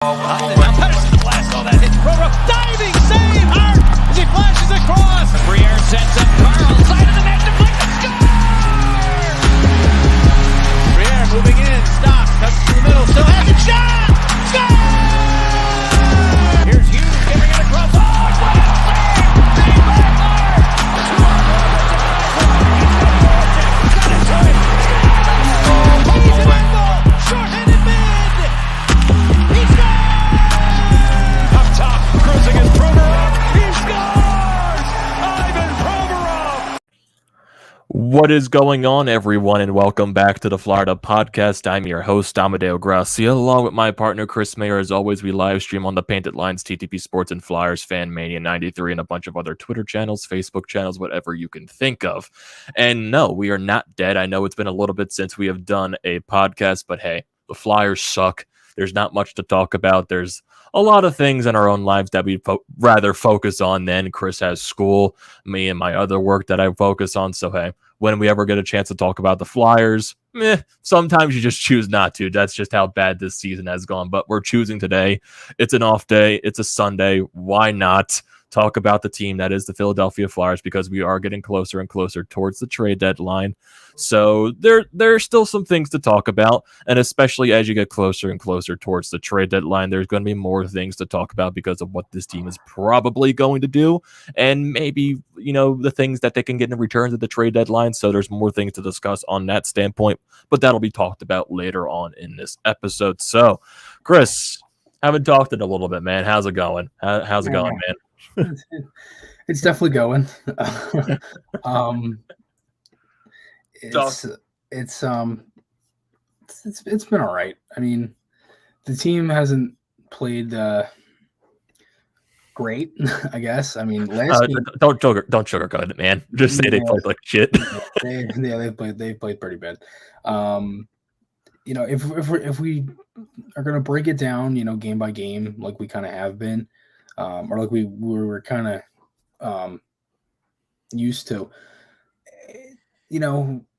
Patterson blast all that hit. Provo diving save. Hart as he flashes across. Briere sets up Carl. Side of the net. Deflected. Score! Briere moving in. Stops. Cuts to the middle. Still has a shot. Score! Here's Hughes giving it across. Oh, it's save. Save by Maher. Two on one. Got it to him. He's an angle. Short-handed mid. Cruising is Provorov. He scores! Ivan Provorov! What is going on, everyone, and welcome back to the Florida Podcast. I'm your host, Amedeo and Grassia, along with my partner, Chris Maher. As always, we live stream on the Painted Lines, TTP Sports, and FLYERSFANMANIA 93, and a bunch of other Twitter channels, Facebook channels, whatever you can think of. And no, we are not dead. I know it's been a little bit since we have done a podcast, but hey, the Flyers suck. There's not much to talk about. There's a lot of things in our own lives that we'd rather focus on than. Chris has school, me and my other work that I focus on. So, hey, when we ever get a chance to talk about the Flyers, sometimes you just choose not to. That's just how bad this season has gone. But we're choosing today. It's an off day. It's a Sunday. Why not talk about the team that is the Philadelphia Flyers, because we are getting closer and closer towards the trade deadline. So there's still some things to talk about, and especially as you get closer and closer towards the trade deadline, there's going to be more things to talk about because of what this team is probably going to do, and maybe, the things that they can get in return to the trade deadline. So there's more things to discuss on that standpoint, but that'll be talked about later on in this episode. So, Chris, haven't talked in a little bit, man. How's it going? How's it going, man? It's definitely going. It's been all right. I mean, the team hasn't played great, I guess. I mean, last game, don't sugarcoat it, man. Just say they played like shit. They played pretty bad. If we are gonna break it down, game by game, like we kind of have been, or like we were kind of used to.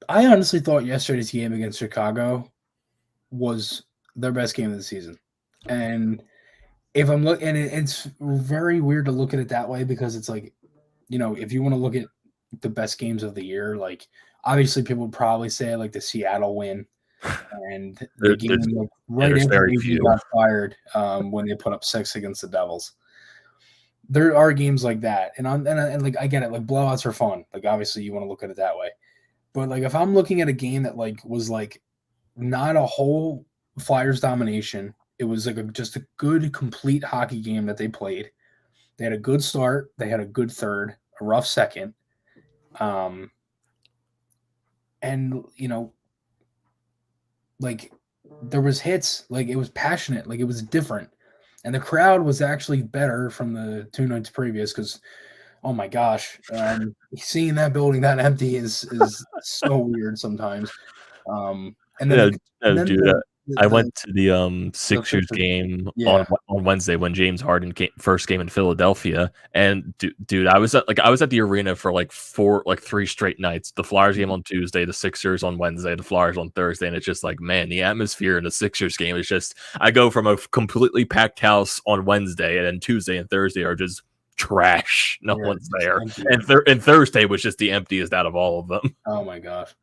I honestly thought yesterday's game against Chicago was their best game of the season. And if I'm looking, and it's very weird to look at it that way, because it's like, if you want to look at the best games of the year, like obviously people would probably say like the Seattle win and the game right after he got fired when they put up 6 against the Devils. There are games like that, and like I get it. Like blowouts are fun. Like obviously you want to look at it that way, but like if I'm looking at a game that like was like not a whole Flyers domination, it was like just a good complete hockey game that they played. They had a good start, they had a good third, a rough second, and like there was hits, like it was passionate, like it was different. And the crowd was actually better from the 2 nights previous, because, oh my gosh, seeing that building that empty is so weird sometimes. I went to the Sixers game on Wednesday when James Harden first came in Philadelphia, and dude, I was at the arena for like 3 straight nights. The Flyers game on Tuesday, the Sixers on Wednesday, the Flyers on Thursday, and it's just like, man, the atmosphere in the Sixers game is just, I go from a completely packed house on Wednesday, and then Tuesday and Thursday are just trash. No one's there, and Thursday was just the emptiest out of all of them. Oh my gosh,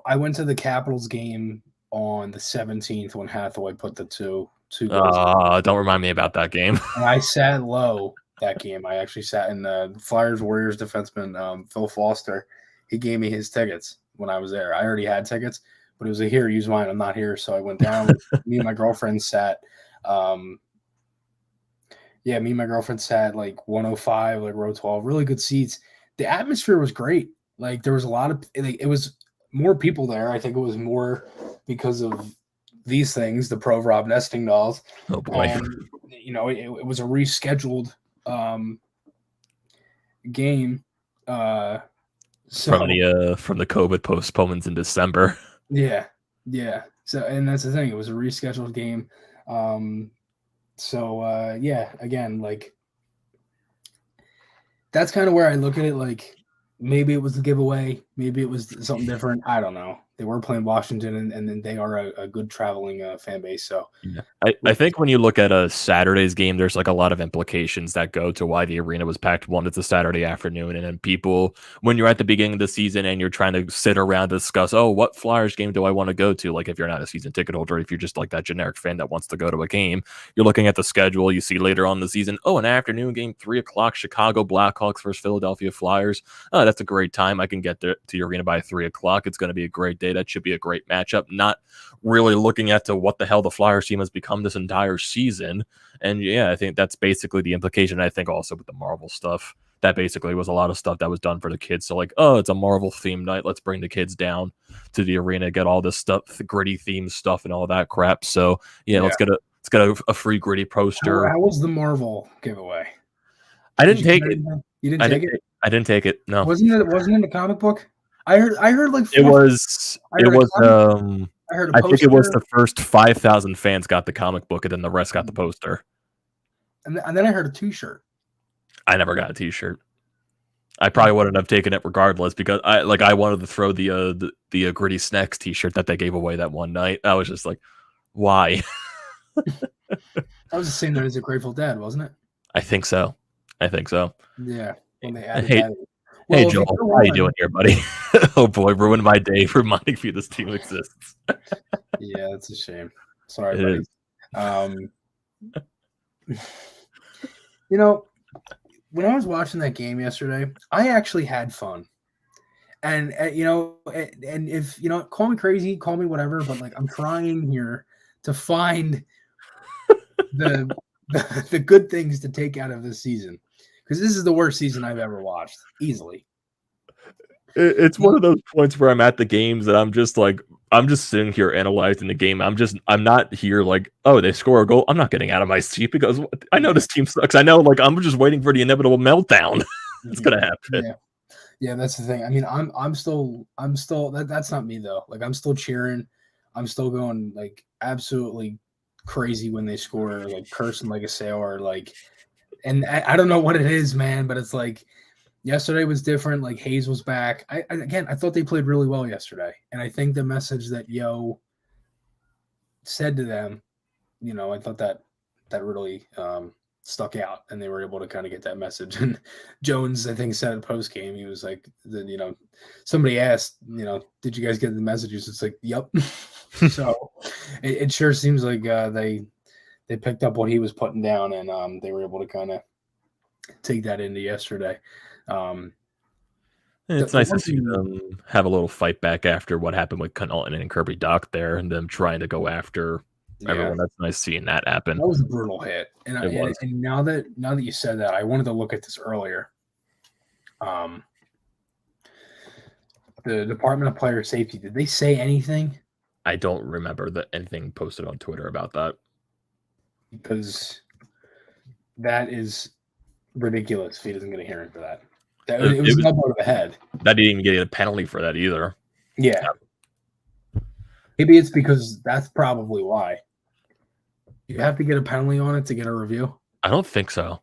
I went to the Capitals game on the 17th when Hathaway put the two goals. Don't remind me about that game. And I sat low that game. I actually sat in the Flyers-Warriors defenseman, Phil Foster. He gave me his tickets when I was there. I already had tickets, but it was here, use mine. I'm not here. So I went down. Me and my girlfriend sat. Me and my girlfriend sat like 105, like row 12. Really good seats. The atmosphere was great. Like there was a lot of, it was more people there. I think it was more because of these things, the Provorov nesting dolls. Oh boy. And, it was a rescheduled game. From the COVID postponements in December. Yeah. So, and that's the thing. It was a rescheduled game. Again, like that's kind of where I look at it. Like maybe it was the giveaway. Maybe it was something different. I don't know. they were playing Washington, and then they are a good traveling fan base. So Yeah. I think when you look at a Saturday's game, there's like a lot of implications that go to why the arena was packed. One, it's a Saturday afternoon, and then people, when you're at the beginning of the season and you're trying to sit around and discuss, oh, what Flyers game do I want to go to? Like if you're not a season ticket holder, if you're just like that generic fan that wants to go to a game, you're looking at the schedule. You see later on in the season, oh, an afternoon game, 3:00, Chicago Blackhawks versus Philadelphia Flyers. Oh, that's a great time. I can get there to the arena by 3:00. It's going to be a great day. That should be a great matchup. Not really looking at to what the hell the Flyers team has become this entire season. And yeah, I think that's basically the implication. I think also with the Marvel stuff, that basically was a lot of stuff that was done for the kids. So like, oh, it's a Marvel themed night. Let's bring the kids down to the arena, get all this stuff, the gritty theme stuff and all that crap. So yeah. let's get a free gritty poster. How was the Marvel giveaway? I didn't take it. You didn't take it? I didn't take it. No. Wasn't it in the comic book? I heard like it was I think it was the first 5,000 fans got the comic book, and then the rest got the poster. And then I heard a T-shirt. I never got a T-shirt. I probably wouldn't have taken it regardless because I wanted to throw the Gritty Snacks T-shirt that they gave away that one night. I was just like, why? That was the same night as a Grateful Dead, wasn't it? I think so. Yeah. When they added that. Hey, Joel, how you doing here, buddy? Oh, boy, ruined my day reminding me this team exists. Yeah, that's a shame. Sorry, buddy. You know, when I was watching that game yesterday, I actually had fun. And, and if, call me crazy, call me whatever, but, like, I'm trying here to find the good things to take out of this season. Because this is the worst season I've ever watched, easily. It's one of those points where I'm at the games that I'm just sitting here analyzing the game. I'm not here like, oh, they score a goal. I'm not getting out of my seat because I know this team sucks. I know, like, I'm just waiting for the inevitable meltdown. It's gonna happen. Yeah, that's the thing. I mean, I'm still that's not me though. Like, I'm still cheering. I'm still going like absolutely crazy when they score, like cursing like a sailor, like. And I don't know what it is, man, but it's like yesterday was different. Like Hayes was back. I thought they played really well yesterday. And I think the message that Yo said to them, I thought that really stuck out, and they were able to kind of get that message. And Jones, I think, said at post game, he was like, somebody asked, did you guys get the messages? It's like, yep. So it sure seems like they picked up what he was putting down, and they were able to kind of take that into yesterday. It's nice to see them have a little fight back after what happened with Connaughton and Kirby Doc there, and them trying to go after everyone. That's nice seeing that happen. That was a brutal hit, and now that you said that, I wanted to look at this earlier. The Department of Player Safety, did they say anything? I don't remember anything posted on Twitter about that. Because that is ridiculous if he doesn't get a hearing for that. It was an elbow to the head. That didn't even get a penalty for that either. Yeah. Maybe it's because that's probably why. You have to get a penalty on it to get a review? I don't think so.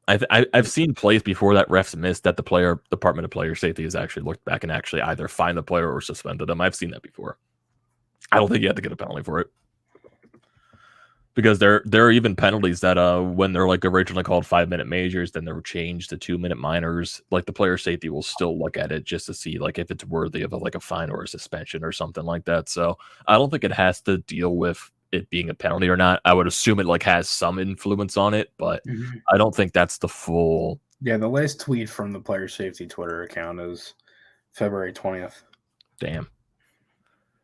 I've seen plays before that refs missed that the Department of Player Safety has actually looked back and actually either fined the player or suspended them. I've seen that before. I don't think you have to get a penalty for it. Because there are even penalties that when they're like originally called 5-minute majors, then they're changed to 2-minute minors. Like the player safety will still look at it just to see like if it's worthy of a fine or a suspension or something like that. So I don't think it has to deal with it being a penalty or not. I would assume it has some influence on it, but I don't think that's the full. Yeah, the last tweet from the player safety Twitter account is February 20th. Damn.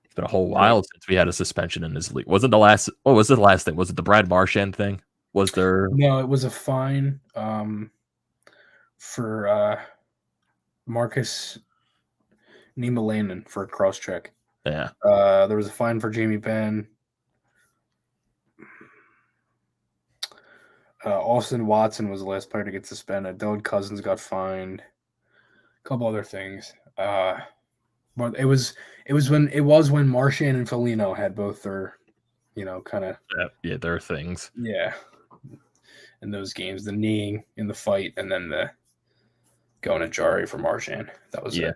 It's been a whole while since we had a suspension in this league. Wasn't the last? What was the last thing? Was it the Brad Marchand thing? Was there? No, it was a fine for Marcus Niemelainen for a cross check. Yeah. There was a fine for Jamie Benn. Austin Watson was the last player to get suspended. Dylan Cousins got fined. A couple other things. But it was when Marchand and Foligno had both their, kind of their things. Yeah. In those games, the kneeing in the fight, and then the going to Jari for Marchand. That was it.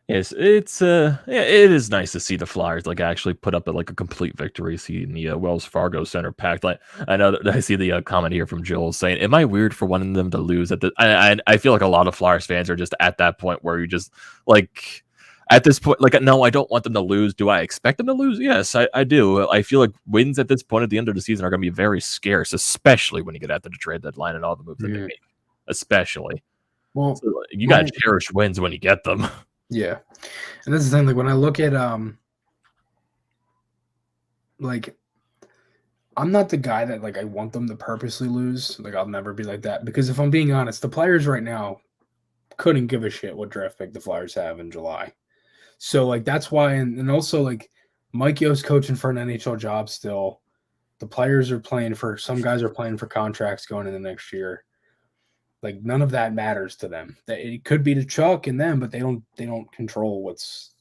Yes, it is nice to see the Flyers like actually put up a complete victory, seeing the Wells Fargo Center packed. Like I know that I see the comment here from Joel saying, "Am I weird for wanting them to lose?" At the I feel like a lot of Flyers fans are just at that point where you just like at this point, like no, I don't want them to lose. Do I expect them to lose? Yes, I do. I feel like wins at this point at the end of the season are going to be very scarce, especially when you get after the trade deadline and all the moves that they make. Especially, Well, so, you got to cherish wins when you get them. Yeah, and that's the thing. Like when I look at like I'm not the guy that like I want them to purposely lose. Like I'll never be like that because if I'm being honest, the players right now couldn't give a shit what draft pick the Flyers have in July. So like that's why, and also like Mike Yo's coaching for an NHL job still. The players are playing for some guys are playing for contracts going into next year. Like none of that matters to them. It could be to Chuck and them, but they don't control what's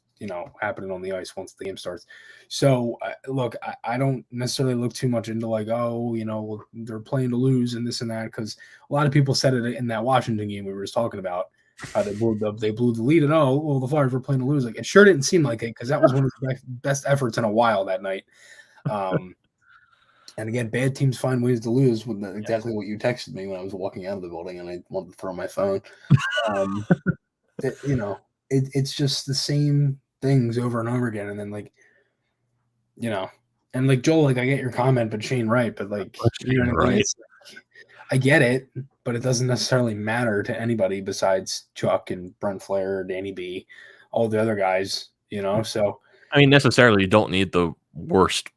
happening on the ice once the game starts. So look, I don't necessarily look too much into like they're playing to lose and this and that because a lot of people said it in that Washington game we were just talking about. They blew the lead and the Flyers were playing to lose. Like it sure didn't seem like it because that was one of the best efforts in a while that night. And again, bad teams find ways to lose. With exactly what you texted me when I was walking out of the building, and I wanted to throw my phone. It's just the same things over and over again. And then and like Joel, like I get your comment, but Shane, right? But like, right. I get it, but it doesn't necessarily matter to anybody besides Chuck and Brent Flair, Danny B, all the other guys. So I mean, necessarily, you don't need the worst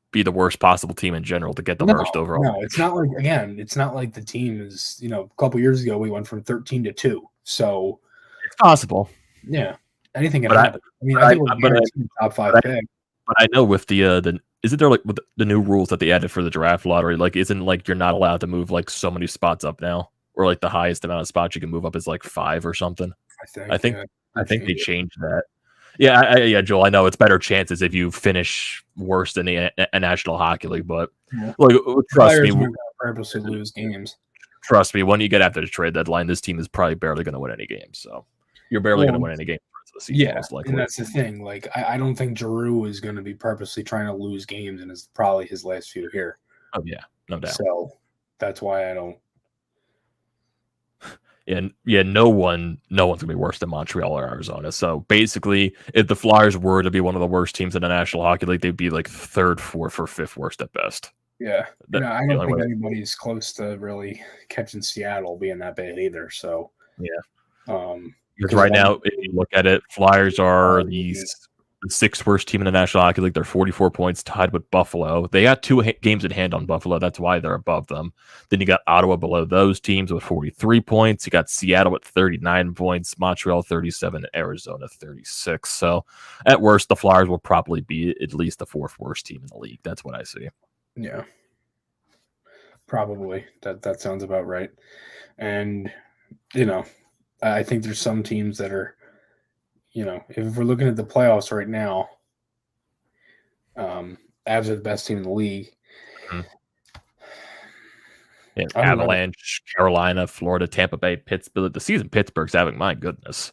possible team in general to get the worst overall. No, it's not like it's not like the team is, a couple years ago we went from 13 to 2. So it's possible. Yeah. Anything can happen. I think we're top 5 pick. But I know with the isn't there like with the new rules that they added for the draft lottery, like isn't like you're not allowed to move like so many spots up now? Or like the highest amount of spots you can move up is like 5 or something. I think they changed that. Yeah, Joel. I know it's better chances if you finish worse than a National Hockey League, but trust me, purposely lose games. Trust me, when you get after the trade deadline, this team is probably barely going to win any games. So you're barely going to win any games for the season. Most likely. And that's the thing. Like, I don't think Giroux is going to be purposely trying to lose games, and it's probably his last few here. Oh yeah, no doubt. So that's why I don't. No one's gonna be worse than Montreal or Arizona. So basically, if the Flyers were to be one of the worst teams in the National Hockey League, they'd be like 3rd, 4th, or 5th worst at best. Yeah, I don't think anybody's close to really catching Seattle being that bad either. So because right now, if you look at it, Flyers are the 6th worst team in the National Hockey League. They're 44 points, tied with Buffalo. They got 2 games in hand on Buffalo. That's why they're above them. Then you got Ottawa below those teams with 43 points. You got Seattle at 39 points, Montreal 37, and Arizona 36. So at worst, the Flyers will probably be at least the 4th worst team in the league. That's what I see. Yeah, probably. That sounds about right. And, I think there's some teams that are, if we're looking at the playoffs right now, Avs are the best team in the league. Mm-hmm. Yeah, Avalanche, Carolina, Florida, Tampa Bay, Pittsburgh. The season Pittsburgh's having, my goodness.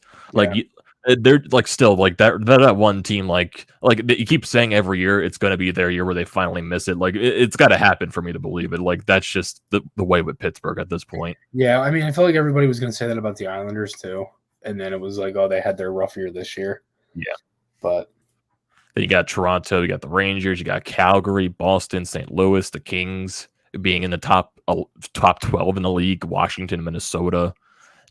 They're like still like that one team like you keep saying every year it's going to be their year where they finally miss it. Like it's got to happen for me to believe it. Like that's just the way with Pittsburgh at this point. Yeah, I mean, I feel like everybody was going to say that about the Islanders too, and then it was like, oh, they had their rough year this year. Yeah, but then you got Toronto, you got the Rangers, you got Calgary, Boston, St. Louis, the Kings being in the top 12 in the league, Washington, Minnesota.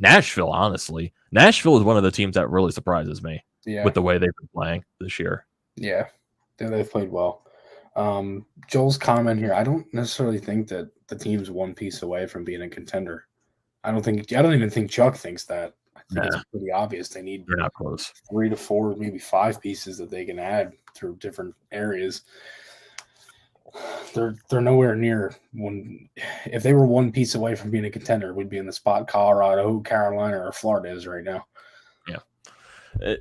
Nashville, honestly. Nashville is one of the teams that really surprises me with the way they've been playing this year. Yeah, they've played well. Joel's comment here, I don't necessarily think that the team's one piece away from being a contender. I don't even think Chuck thinks that. I think it's pretty obvious they're not close. 3 to 4, maybe 5 pieces that they can add through different areas. They're nowhere near one. If they were one piece away from being a contender, we'd be in the spot Colorado, Carolina, or Florida is right now. Yeah.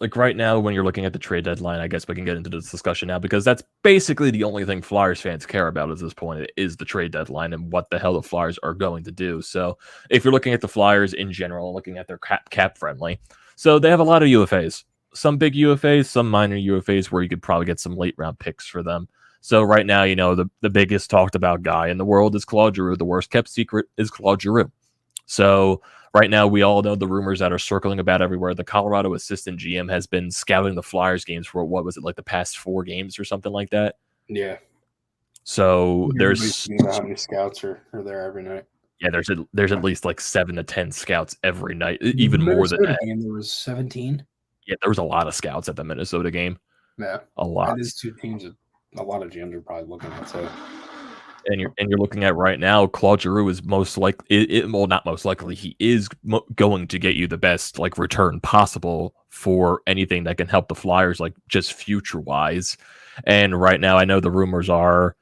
Like right now, when you're looking at the trade deadline, I guess we can get into this discussion now because that's basically the only thing Flyers fans care about at this point is the trade deadline and what the hell the Flyers are going to do. So if you're looking at the Flyers in general, looking at their cap friendly, so they have a lot of UFAs. some big UFAs, some minor UFAs where you could probably get some late round picks for them. So right now, the biggest talked about guy in the world is Claude Giroux. The worst kept secret is Claude Giroux. So right now, we all know the rumors that are circling about everywhere. The Colorado assistant GM has been scouting the Flyers games for what was it, like the past 4 games or something like that. Yeah. So there's how many scouts are there every night. Yeah, there's at least like 7 to 10 scouts every night, even more than that. Game, there was 17. Yeah, there was a lot of scouts at the Minnesota game. Yeah, a lot. That is 2 teams that a lot of GMs are probably looking at. So, and you're looking at right now, Claude Giroux is most likely, well, not most likely, he is going to get you the best like return possible for anything that can help the Flyers, like just future wise. And right now, I know the rumors are.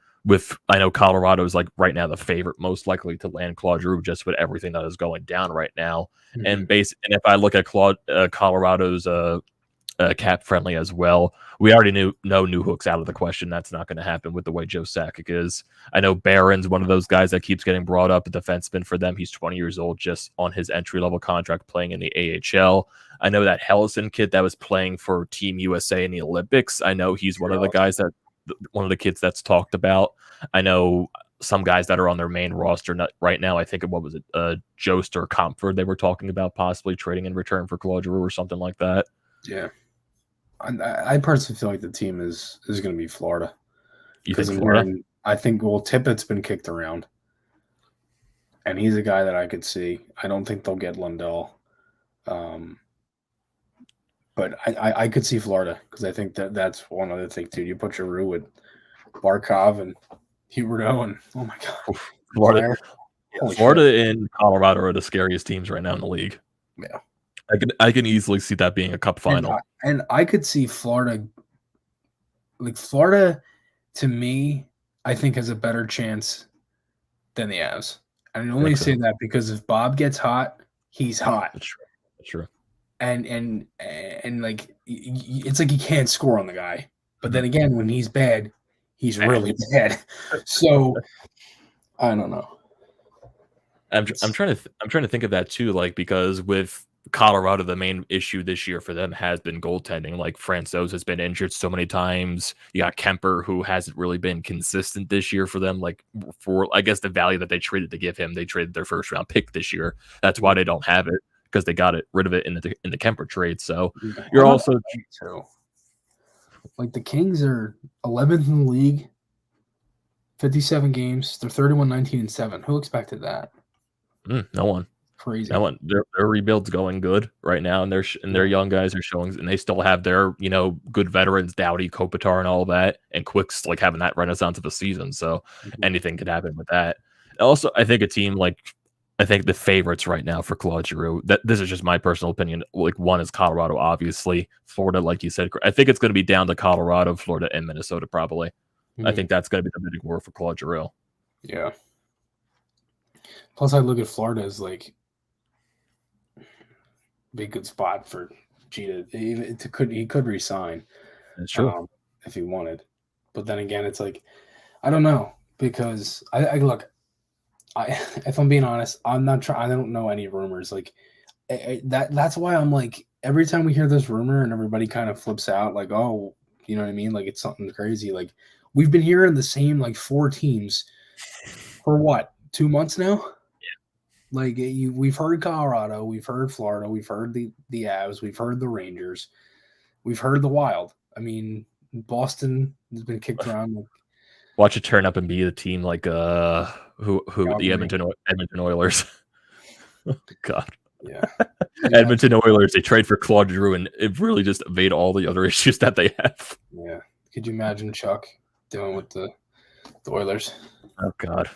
I know Colorado is like right now the favorite most likely to land Claude Giroux just with everything that is going down right now. Mm-hmm. And if I look at Colorado's cap friendly as well, we already know Newhook's out of the question. That's not going to happen with the way Joe Sakic is. I know Barron's one of those guys that keeps getting brought up, a defenseman for them. He's 20 years old, just on his entry-level contract playing in the AHL. I know that Hellison kid that was playing for Team USA in the Olympics. I know he's one of the guys one of the kids that's talked about. I know some guys that are on their main roster right now. I think what was it, Jost or Comfort they were talking about possibly trading in return for Claude Giroux or something like that. Yeah, I personally feel like the team is going to be Florida. You think Florida? I think Tippett's been kicked around, and he's a guy that I could see. I don't think they'll get Lundell. But I could see Florida because I think that's one other thing too. You put Giroux with Barkov and Huberdeau, and oh my god, Florida and Colorado are the scariest teams right now in the league. Yeah, I can easily see that being a cup final, and I could see Florida. Like Florida, to me, I think has a better chance than the Avs. And I only say that because if Bob gets hot, he's hot. That's true. And like it's like you can't score on the guy, but then again, when he's bad, he's really bad. So I don't know. I'm trying to think of that too, like because with Colorado, the main issue this year for them has been goaltending. Like Francouz has been injured so many times. You got Kemper, who hasn't really been consistent this year for them. Like for I guess the value that they traded to give him, they traded their first round pick this year. That's why they don't have it. Because they got rid of it in the Kemper trade. So you're also like the Kings are 11th in the league, 57 games. They're 31-19-7. Who expected that? No one. Crazy. No one. Their rebuild's going good right now, and their young guys are showing, and they still have their good veterans, Doughty, Kopitar, and all that, and Quick's like having that renaissance of a season. So anything could happen with that. Also, I think a team like. I think the favorites right now for Claude Giroux, this is just my personal opinion. Like one is Colorado, obviously. Florida, like you said, I think it's going to be down to Colorado, Florida, and Minnesota probably. I think that's going to be the big war for Claude Giroux. Yeah. Plus, I look at Florida as like be a good spot for G he could resign. That's true. If he wanted. But then again, it's like I don't know because I look. If I'm being honest, I'm not trying. I don't know any rumors. Like that's why I'm like every time we hear this rumor and everybody kind of flips out, like, oh, you know what I mean? Like it's something crazy. Like we've been hearing the same like 4 teams for what 2 months now. Yeah. Like we've heard Colorado, we've heard Florida, we've heard the Avs, we've heard the Rangers, we've heard the Wild. I mean, Boston has been kicked around. Like, watch it turn up and be the team like who the Edmonton Oilers. Oh, God. Yeah. Edmonton Oilers, they trade for Claude Giroux and it really just evade all the other issues that they have. Yeah. Could you imagine Chuck doing with the Oilers? Oh God.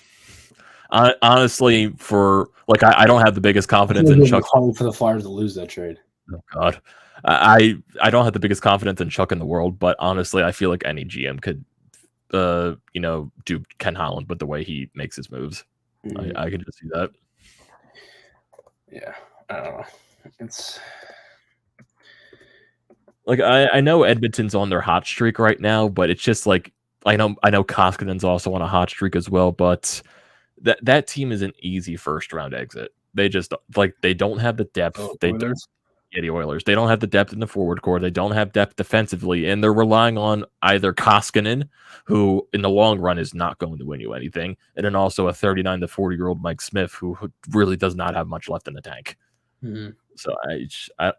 Honestly, for like I don't have the biggest confidence in Chuck. Hard for the Flyers to lose that trade. Oh God. I don't have the biggest confidence in Chuck in the world, but honestly, I feel like any GM could do Ken Holland with the way he makes his moves. I can just see that. Yeah, I don't know. It's like I know Edmonton's on their hot streak right now, but it's just like I know Koskinen's also on a hot streak as well, but that team is an easy first round exit. They just like they don't have the depth. Yeah, the Oilers. They don't have the depth in the forward core. They don't have depth defensively, and they're relying on either Koskinen, who in the long run is not going to win you anything, and then also a 39 to 40-year-old Mike Smith, who really does not have much left in the tank. Mm-hmm. So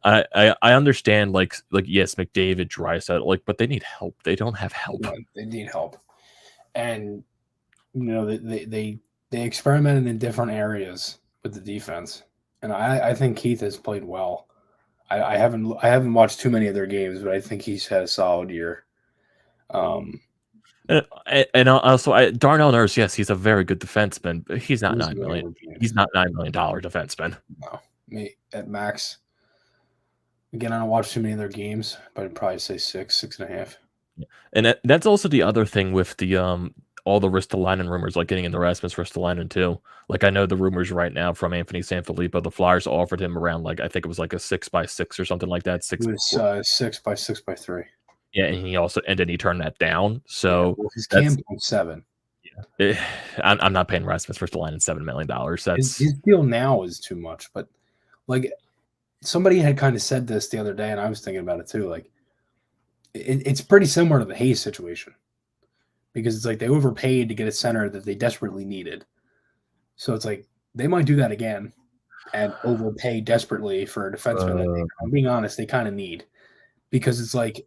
I understand like yes, McDavid, Draisaitl, but they need help. They don't have help. Yeah, they need help, and they experimented in different areas with the defense, and I think Keith has played well. I haven't watched too many of their games, but I think he's had a solid year. And also Darnell Nurse, yes, he's a very good defenseman, but he's not $9 million. He's not $9 million defenseman. No, me at max. Again, I don't watch too many of their games, but I'd probably say 6.5. Yeah. And that's also the other thing with the all the Ristolainen rumors, like getting into Rasmus Ristolainen too. Like I know the rumors right now from Anthony Sanfilippo, the Flyers offered him around I think it was like a 6x6 or something like that. It was 6x6x3. Yeah, and then he turned that down. So his camp was 7. Yeah, I'm not paying Rasmus Ristolainen $7 million. That's his deal now is too much. But like somebody had kind of said this the other day, and I was thinking about it too. Like it's pretty similar to the Hayes situation. Because it's like they overpaid to get a center that they desperately needed. So it's like they might do that again and overpay desperately for a defenseman that I'm being honest, they kind of need. Because it's like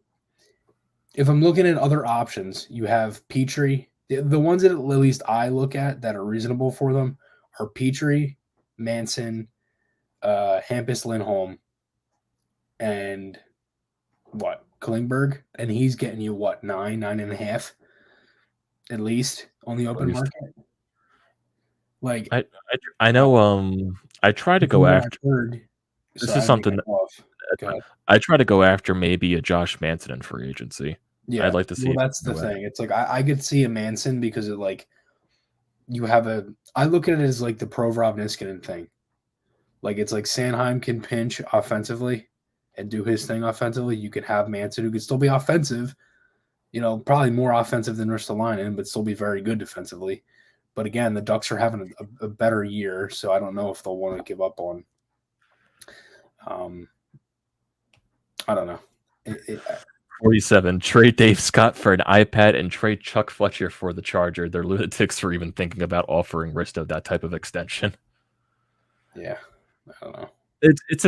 if I'm looking at other options, you have Petrie. The ones that at least I look at that are reasonable for them are Petrie, Manson, Hampus Lindholm, and Klingberg. And he's getting you 9.5 at least on the open market. Like I know I try to go after this is something I try to go after maybe a Josh Manson in free agency. Yeah, I'd like to see. Well, that's the thing. It's like I could see a Manson because it you have I look at it as like the Provorov Niskanen thing. Like it's like Sanheim can pinch offensively and do his thing offensively. You could have Manson who could still be offensive. Probably more offensive than Ristolainen, but still be very good defensively. But again, the Ducks are having a better year, so I don't know if they'll want to give up on. I don't know. 47. Trade Dave Scott for an iPad and trade Chuck Fletcher for the Charger. They're lunatics for even thinking about offering Risto that type of extension. Yeah, I don't know. It's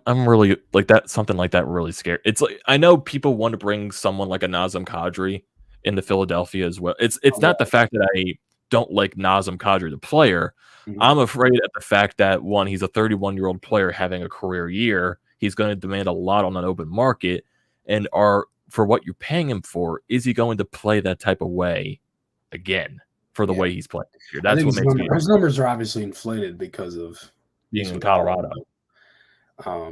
I'm really like that. Something like that really scared. It's like I know people want to bring someone like a Nazem Kadri into Philadelphia as well. It's not the fact that I don't like Nazem Kadri the player. Mm-hmm. I'm afraid at the fact that one, he's a 31-year-old player having a career year. He's going to demand a lot on an open market, and for what you're paying him for, is he going to play that type of way again for the way he's playing this year? That's what makes me. His numbers are obviously inflated because of being in Colorado. I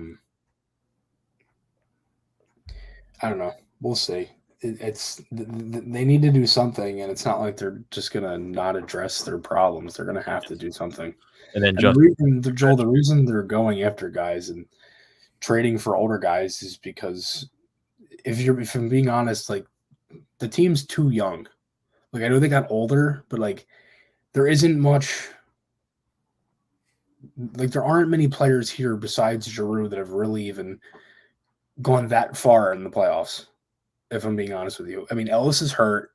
don't know. We'll see. They need to do something, and it's not like they're just gonna not address their problems. They're gonna have to do something. And then the reason they're going after guys and trading for older guys is because if I'm being honest, like the team's too young. Like I know they got older, but like there isn't much. Like there aren't many players here besides Giroux that have really even gone that far in the playoffs, if I'm being honest with you. I mean, Ellis is hurt.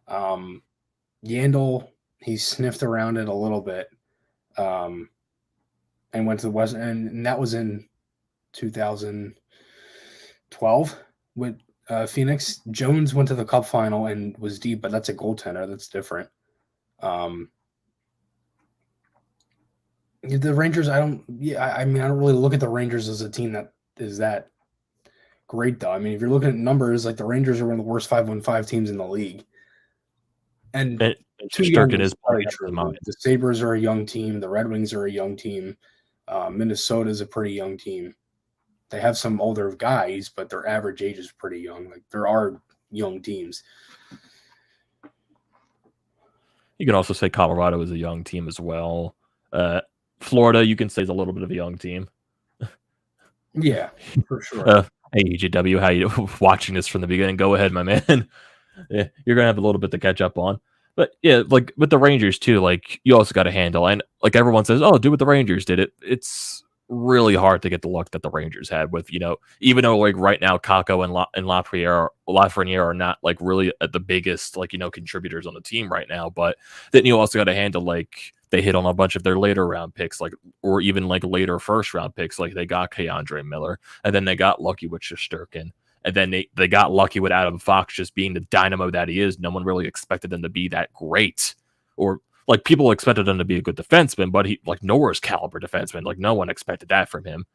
Yandel, he sniffed around it a little bit and went to the West, and that was in 2012 with Phoenix. Jones went to the Cup final and was deep, but that's a goaltender. That's different. The Rangers, I don't really look at the Rangers as a team that is that great, though. I mean, if you're looking at numbers, like the Rangers are one of the worst 5-1-5 teams in the league. And Sturkin is probably true. The Sabres are a young team. The Red Wings are a young team. Minnesota is a pretty young team. They have some older guys, but their average age is pretty young. Like there are young teams. You can also say Colorado is a young team as well. Florida, you can say, is a little bit of a young team. Yeah, for sure. Hey, EJW, how you watching this from the beginning? Go ahead, my man. Yeah, you're going to have a little bit to catch up on. But yeah, like with the Rangers too, like you also got to handle. And like everyone says, oh, do what the Rangers did. It's really hard to get the luck that the Rangers had with, even though like right now Kako and Lafreniere are not like really at the biggest like, contributors on the team right now, but then you also got to handle like they hit on a bunch of their later round picks, like, or even like later first round picks, like they got Keandre Miller, and then they got lucky with Shesterkin, and then they got lucky with Adam Fox just being the dynamo that he is. No one really expected them to be that great, or like people expected him to be a good defenseman, but he like Norris caliber defenseman. Like no one expected that from him.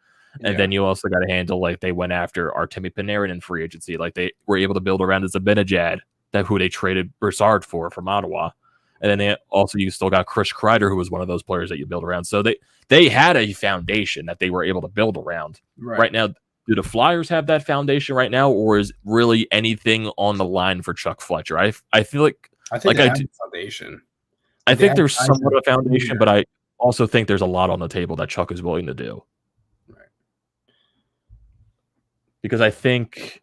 And then you also got to handle like they went after Artemi Panarin in free agency. Like they were able to build around Zibanejad, that who they traded Broussard from Ottawa. And then you still got Chris Kreider, who was one of those players that you build around. So they had a foundation that they were able to build around. Right now, do the Flyers have that foundation right now, or is really anything on the line for Chuck Fletcher? I feel like they have a foundation. I think there's somewhat of a foundation, but I also think there's a lot on the table that Chuck is willing to do. Right. Because I think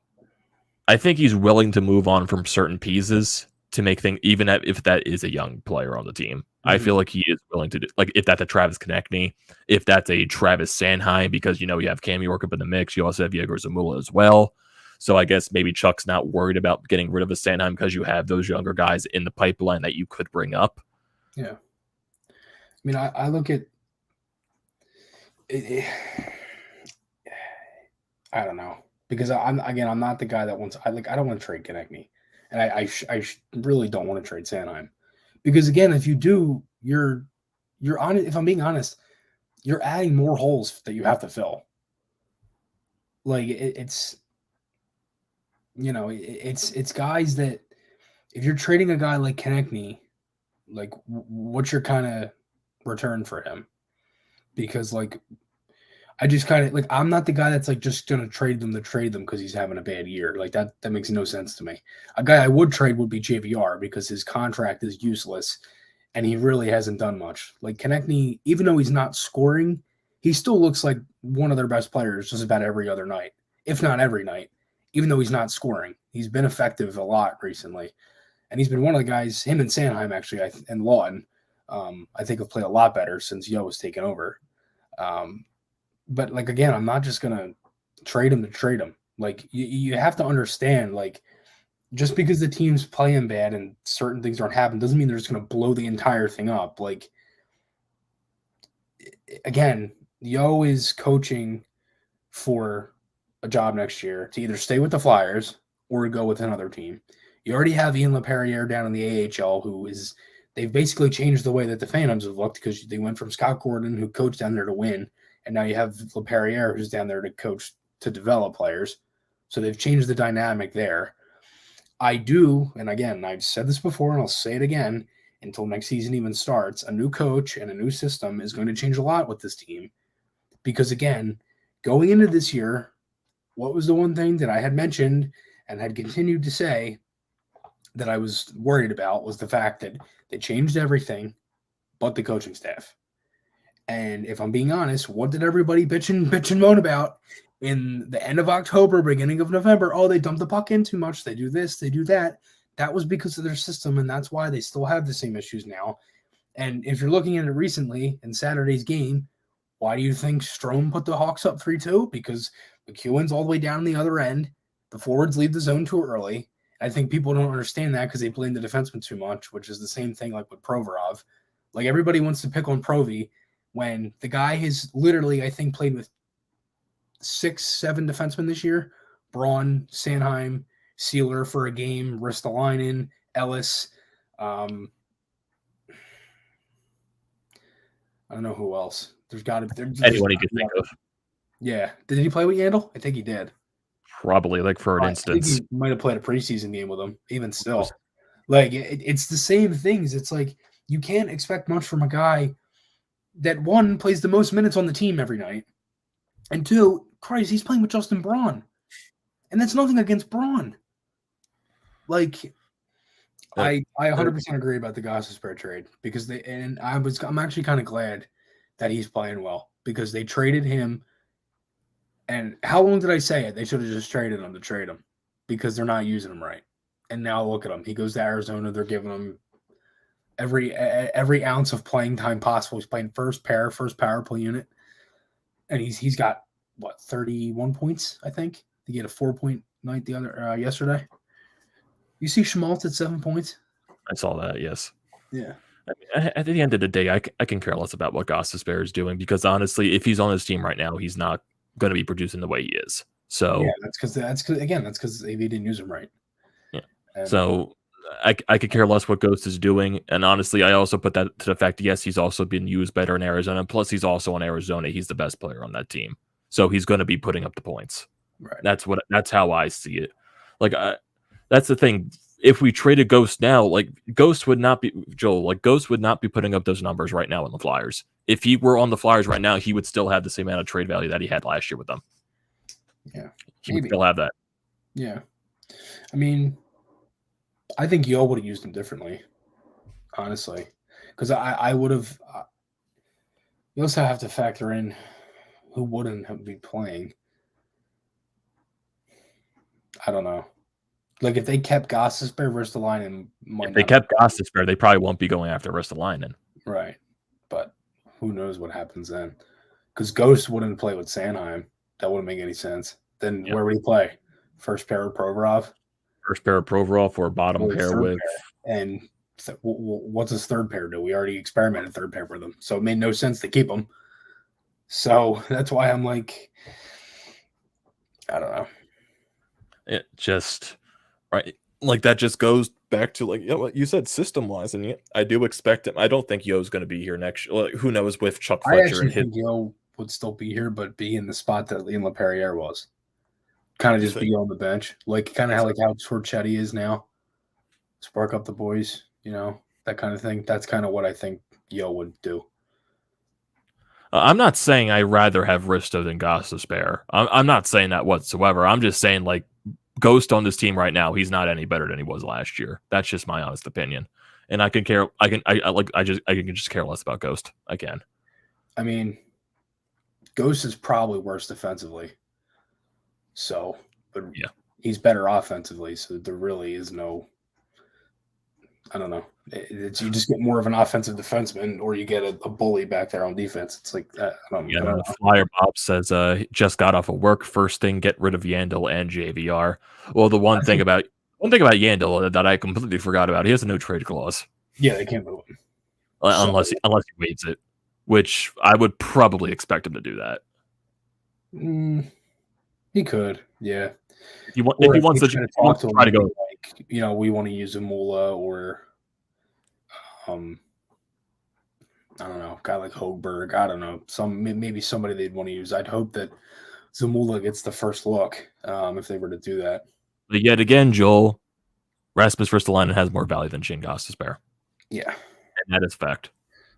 he's willing to move on from certain pieces to make things, even if that is a young player on the team. Mm-hmm. I feel like he is willing to do, like if that's a Travis Konechny, if that's a Travis Sanheim, because you have Cam York up in the mix, you also have Yegor Zamula as well. So I guess maybe Chuck's not worried about getting rid of a Sanheim because you have those younger guys in the pipeline that you could bring up. Yeah. I mean, I look at it, I don't know, because I'm not the guy that wants. I don't want to trade Konechny, and I really don't want to trade Sanheim, because again, if you do, you're on it. If I'm being honest, you're adding more holes that you have to fill. Like it's guys that if you're trading a guy like Konechny, like what's your kind of return for him? Because like I just kind of like I'm not the guy that's like just gonna trade them because he's having a bad year. Like that makes no sense to me. A guy I would trade would be JVR because his contract is useless and he really hasn't done much. Like Konechny, even though he's not scoring, he still looks like one of their best players just about every other night, if not every night. Even though he's not scoring, he's been effective a lot recently, and he's been one of the guys. Him and Sanheim actually, and Lawton, I think have played a lot better since Yo has taken over. But like again, I'm not just gonna trade him to trade him. Like you have to understand, like just because the team's playing bad and certain things aren't happening doesn't mean they're just gonna blow the entire thing up. Like again, Yo is coaching for a job next year to either stay with the Flyers or go with another team. You already have Ian LaPerriere down in the AHL, they've basically changed the way that the Phantoms have looked because they went from Scott Gordon, who coached down there to win, and now you have LaPerriere, who's down there to coach to develop players. So they've changed the dynamic there. I do, and again, I've said this before and I'll say it again until next season even starts, a new coach and a new system is going to change a lot with this team. Because again, going into this year, what was the one thing that I had mentioned and had continued to say that I was worried about was the fact that they changed everything but the coaching staff. And if I'm being honest, what did everybody bitch and moan about in the end of October, beginning of November? Oh, they dumped the puck in too much. They do this, they do that. That was because of their system, and that's why they still have the same issues now. And if you're looking at it recently in Saturday's game, why do you think Strome put the Hawks up 3-2? Because McEwen's all the way down the other end. The forwards leave the zone too early. I think people don't understand that because they blame the defenseman too much, which is the same thing like with Provorov. Like everybody wants to pick on Provy when the guy has literally, I think, played with 6-7 defensemen this year. Braun, Sanheim, Sealer for a game, Ristolainen, Ellis. I don't know who else. There's got to be anyone you could think of. Yeah. Did he play with Yandel? I think he did. Probably, like for an instance. I think he might have played a preseason game with him, even still. Like, it's the same things. It's like you can't expect much from a guy that, one, plays the most minutes on the team every night, and two, Christ, he's playing with Justin Braun. And that's nothing against Braun. Like, I 100% agree about the Gostisbehere trade because I'm actually kind of glad that he's playing well because they traded him. And how long did I say it? They should have just traded him to trade him because they're not using him right. And now look at him. He goes to Arizona. They're giving him every ounce of playing time possible. He's playing first power play unit. and he's got what 31 points, I think. He had a 4-point night the other yesterday. You see Schmaltz at 7 points. I saw that. Yes. Yeah. At the end of the day, I can care less about what Gostisbehere is doing because honestly, if he's on his team right now, he's not going to be producing the way he is. So yeah, that's because AV didn't use him right. Yeah. And so I could care less what Ghost is doing, and honestly, I also put that to the fact. Yes, he's also been used better in Arizona. Plus, he's also in Arizona. He's the best player on that team, so he's going to be putting up the points. right. That's how I see it. Like that's the thing. If we traded Ghost now, like Ghost would not be Joel. Like Ghost would not be putting up those numbers right now in the Flyers. If he were on the Flyers right now, he would still have the same amount of trade value that he had last year with them. Yeah, he would still have that. Yeah, I mean, I think Yo would have used him differently, honestly, because I would have. You also have to factor in who wouldn't have been playing. I don't know. Like if they kept Gostisbehere versus the line and if they kept Gostisbehere, they probably won't be going after Ristolainen. Right. But who knows what happens then? Because Ghost wouldn't play with Sanheim. That wouldn't make any sense. Then where would he play? First pair of Provorov? First pair of Provorov or bottom pair with and so, what's his third pair do? We already experimented third pair with them. So it made no sense to keep him. So that's why I'm like, I don't know. It just right, like that just goes back to like what you said system wise, and I do expect him. I don't think Yo's going to be here next year. Like, who knows with Chuck Fletcher? I actually think Yo would still be here, but be in the spot that Ian LaPerriere was. Kind of just be on the bench, like kind of how Torchetti is now. Spark up the boys, that kind of thing. That's kind of what I think Yo would do. I'm not saying I'd rather have Risto than Gostisbehere. I'm not saying that whatsoever. I'm just saying like Ghost on this team right now, he's not any better than he was last year. That's just my honest opinion. And I can just care less about Ghost. I can. I mean, Ghost is probably worse defensively. So, but yeah, he's better offensively. So there really is no. I don't know. You just get more of an offensive defenseman, or you get a bully back there on defense. It's like I don't know. Flyer Bob says just got off of work. First thing, get rid of Yandel and JVR. Well, the one thing about Yandel that I completely forgot about, he has a no trade clause. Yeah, they can't move him unless he waives it, which I would probably expect him to do that. He could, yeah. If he wants to talk to him, try to go. Like, we want to use Zamula or, I don't know, a guy like Hogberg. I don't know, maybe somebody they'd want to use. I'd hope that Zamula gets the first look if they were to do that. But yet again, Joel, Rasmus Ristolainen has more value than Shane Gostisbehere. Yeah, and that is fact.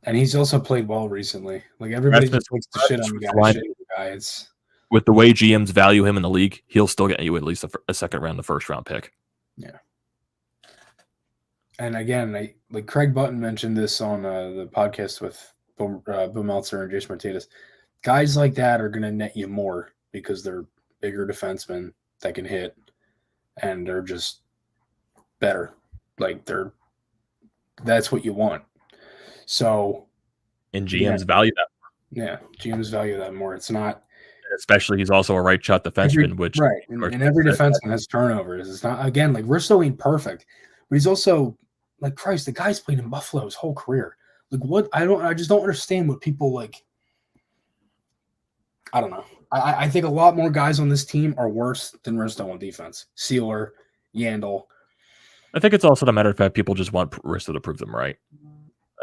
And he's also played well recently. Like everybody just likes to shit on the guy. With the way GMs value him in the league, he'll still get you at least a second round, the first round pick. Yeah. And again, like Craig Button mentioned this on the podcast with Boom Meltzer and Jason Martinez. Guys like that are going to net you more because they're bigger defensemen that can hit, and they're just better. Like that's what you want. So, and GMs value that more. Yeah, GMs value that more. It's not. Especially, he's also a right shot defenseman, which right, and every defenseman has turnovers. It's not again like Risto ain't perfect, but he's also like Christ. The guy's played in Buffalo his whole career. Like what? I just don't understand what people like. I don't know. I think a lot more guys on this team are worse than Risto on defense. Sealer, Yandel. I think it's also the matter of fact people just want Risto to prove them right.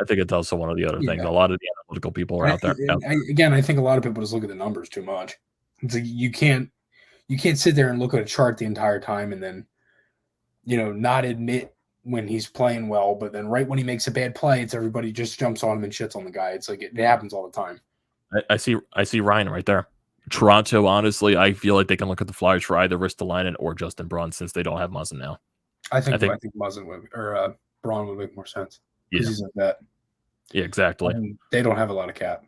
I think it's also one of the other things. A lot of the analytical people are out there. Again, I think a lot of people just look at the numbers too much. It's like you can't sit there and look at a chart the entire time and then, not admit when he's playing well, but then right when he makes a bad play, it's everybody just jumps on him and shits on the guy. It's like it happens all the time. I see Ryan right there. Toronto, honestly, I feel like they can look at the Flyers for either Ristolainen or Justin Braun since they don't have Muzzin now. I think Muzzin or Braun would make more sense. Yeah. He's like that. Yeah, exactly. They don't have a lot of cap.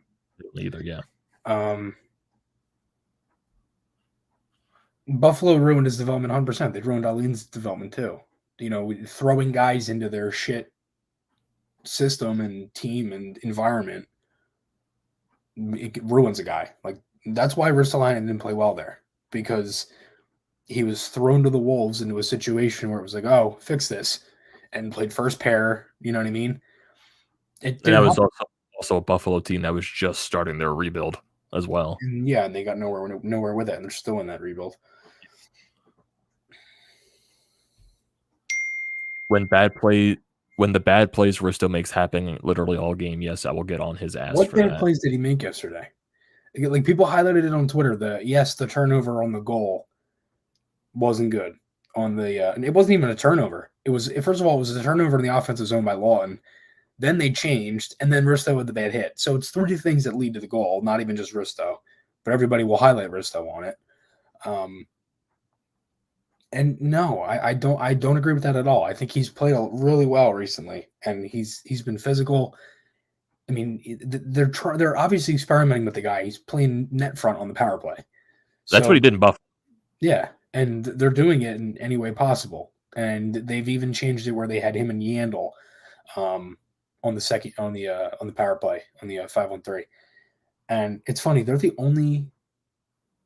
Either, yeah. Buffalo ruined his development 100%. They ruined Eileen's development too. Throwing guys into their shit system and team and environment, it ruins a guy. Like That's why Ristolainen didn't play well there, because he was thrown to the wolves into a situation where it was like, oh, fix this, and played first pair. You know what I mean? It And that didn't was help. also a Buffalo team that was just starting their rebuild as well. Yeah, and they got nowhere with it, and they're still in that rebuild. When the bad plays Risto makes happen literally all game, yes, I will get on his ass What for bad that. plays did he make yesterday? Like, people highlighted it on Twitter. The turnover on the goal wasn't good. And it wasn't even a turnover. It was, first of all, it was a turnover in the offensive zone by Lawton. Then they changed, and then Risto with the bad hit. So it's 3 things that lead to the goal, not even just Risto, but everybody will highlight Risto on it. And no, I don't agree with that at all. I think he's played really well recently, and he's been physical. I mean, they're obviously experimenting with the guy. He's playing net front on the power play. That's what he did in Buffalo. Yeah, and they're doing it in any way possible. And they've even changed it where they had him and Yandel on the power play on the 5-on-3. And it's funny, they're the only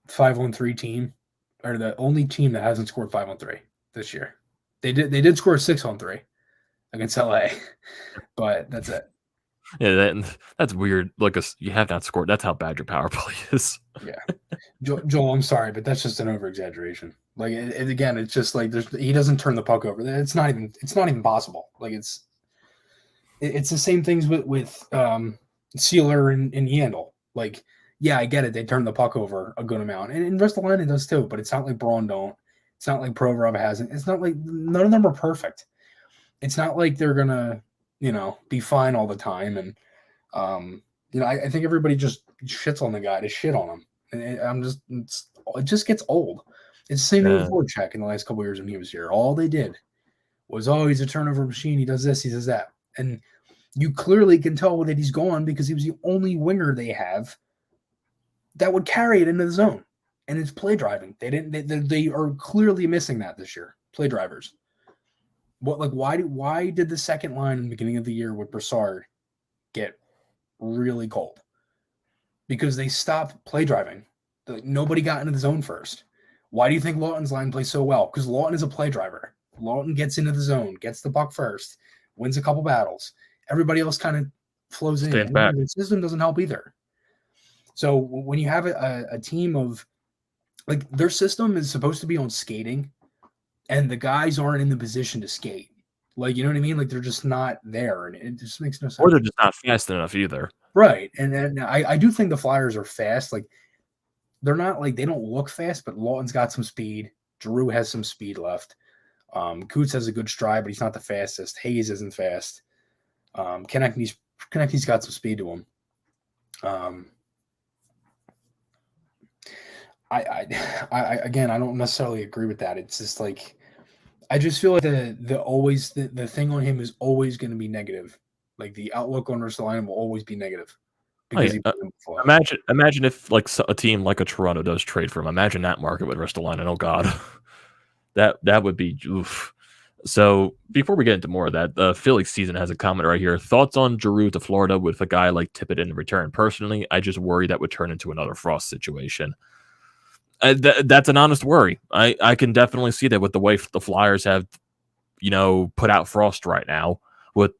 5-on-3 team, or the only team that hasn't scored 5-on-3 this year. They did score 6-on-3 against LA, but that's it. Yeah, that's weird. You have not scored. That's how bad your power play is. Yeah, Joel, I'm sorry, but that's just an over exaggeration. Like, again, it's just like he doesn't turn the puck over. It's not even possible. Like, it's the same things with Sealer and Yandel. Like, yeah, I get it. They turn the puck over a good amount, and Ristolainen does too. But it's not like Braun don't. It's not like Provorov hasn't. It's not like none of them are perfect. It's not like they're gonna, be fine all the time. And I think everybody just shits on the guy to shit on him. And it just gets old. It's the same thing with Voracek in the last couple of years when he was here. All they did was, oh, he's a turnover machine. He does this, he does that. And you clearly can tell that he's gone because he was the only winger they have that would carry it into the zone. And it's play driving. They are clearly missing that this year. Play drivers. Why did the second line in the beginning of the year with Brassard get really cold? Because they stopped play driving. Nobody got into the zone first. Why do you think Lawton's line plays so well? Because Lawton is a play driver. Lawton gets into the zone, gets the puck first, wins a couple battles. Everybody else kind of flows in. Stand back. The system doesn't help either. So when you have a team of, like, their system is supposed to be on skating, and the guys aren't in the position to skate. Like, you know what I mean? Like, they're just not there, and it just makes no sense. Or they're just not fast enough either. Right. And I do think the Flyers are fast. Like, they're not, like, they don't look fast, but Lawton's got some speed. Drew has some speed left. Coots has a good stride, but he's not the fastest. Hayes isn't fast. Konecny's got some speed to him. Again, I don't necessarily agree with that. It's just like, I just feel like the thing on him is always going to be negative. Like, the outlook on Ristolainen will always be negative. Because imagine if, like, a team like a Toronto does trade for him. Imagine that market with Ristolainen. Oh God, that would be oof. So before we get into more of that, the Philly season has a comment right here. Thoughts on Giroux to Florida with a guy like Tippett in return? Personally, I just worry that would turn into another Frost situation. That's an honest worry. I can definitely see that with the way the Flyers have, put out Frost right now, with,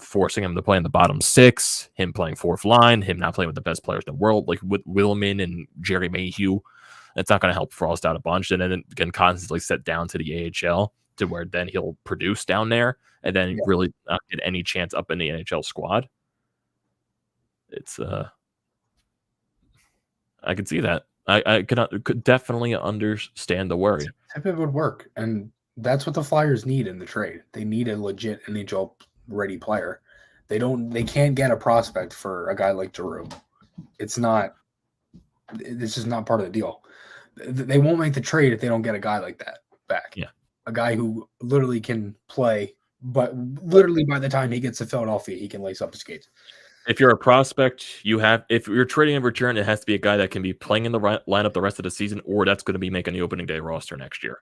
forcing him to play in the bottom six, him playing fourth line, him not playing with the best players in the world, like with Willman and Jerry Mayhew. That's not going to help Frost out a bunch. And then it can constantly set down to the AHL, to where then he'll produce down there and then really not get any chance up in the NHL squad. It's I can see that. I could definitely understand the worry. Tippett would work, and that's what the Flyers need in the trade. They need a legit NHL ready player. They can't get a prospect for a guy like Giroux. It's just not part of the deal. They won't make the trade if they don't get a guy like that back. Yeah. A guy who literally can play, but literally by the time he gets to Philadelphia, he can lace up the skates. If you're a prospect, if you're trading in return, it has to be a guy that can be playing in the lineup the rest of the season, or that's going to be making the opening day roster next year.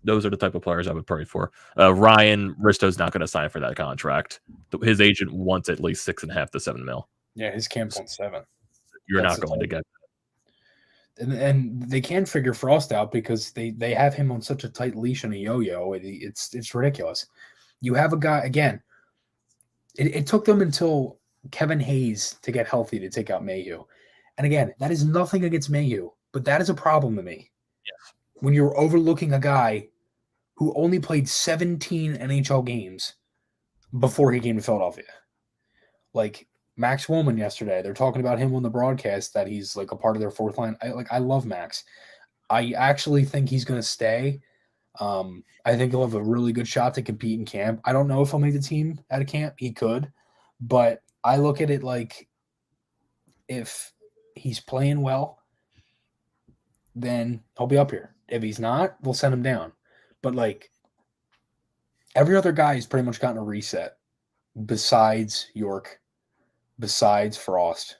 Those are the type of players I would pray for. Ryan Risto's not going to sign for that contract. His agent wants at least $6.5 to $7 million. Yeah, his camp wants $7. You're not going to get that. And they can't figure Frost out because they have him on such a tight leash on a yo-yo. It's ridiculous. You have a guy, again, it took them until Kevin Hayes to get healthy to take out Mayhew. And again, that is nothing against Mayhew, but that is a problem to me. Yes. When you're overlooking a guy who only played 17 NHL games before he came to Philadelphia. Like Max Woolman yesterday, they're talking about him on the broadcast that he's like a part of their fourth line. I love Max. I actually think he's going to stay. I think he'll have a really good shot to compete in camp. I don't know if he'll make the team at a camp. He could, but I look at it like if he's playing well, then he'll be up here. If he's not, we'll send him down. But like every other guy has pretty much gotten a reset besides York, besides Frost.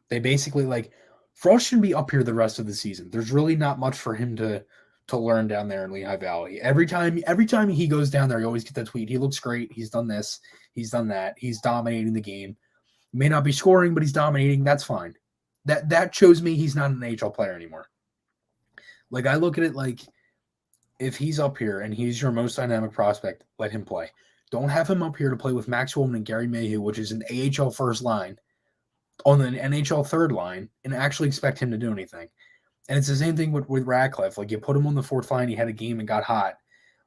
They basically like Frost should be up here the rest of the season. There's really not much for him to learn down there in Lehigh Valley. Every time he goes down there, you always get that tweet. He looks great. He's done this. He's done that. He's dominating the game. May not be scoring, but he's dominating. That's fine. That shows me he's not an NHL player anymore. Like I look at it like if he's up here and he's your most dynamic prospect, let him play. Don't have him up here to play with Max Woolman and Gary Mayhew, which is an AHL first line, on an NHL third line, and actually expect him to do anything. And it's the same thing with Radcliffe. Like you put him on the fourth line, he had a game and got hot.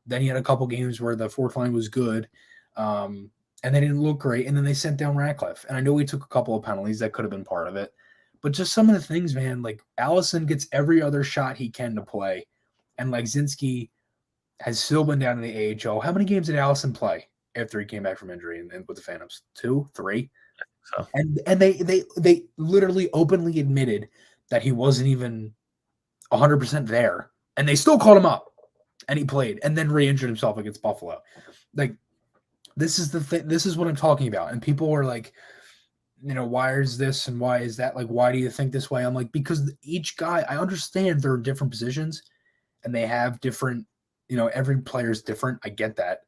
Then he had a couple games where the fourth line was good, and they didn't look great. And then they sent down Radcliffe. And I know he took a couple of penalties that could have been part of it. But just some of the things, man, like Allison gets every other shot he can to play. And like Zinski has still been down in the AHL. How many games did Allison play after he came back from injury and with the Phantoms? 2, 3? So. And they literally openly admitted that he wasn't even 100% there. And they still called him up. And he played. And then re-injured himself against Buffalo. Like, this is the thing. This is what I'm talking about. And people were like, you know, why is this and why is that? Like, why do you think this way? I'm like, because each guy, I understand they're in different positions and they have different, you know, every player's different. I get that.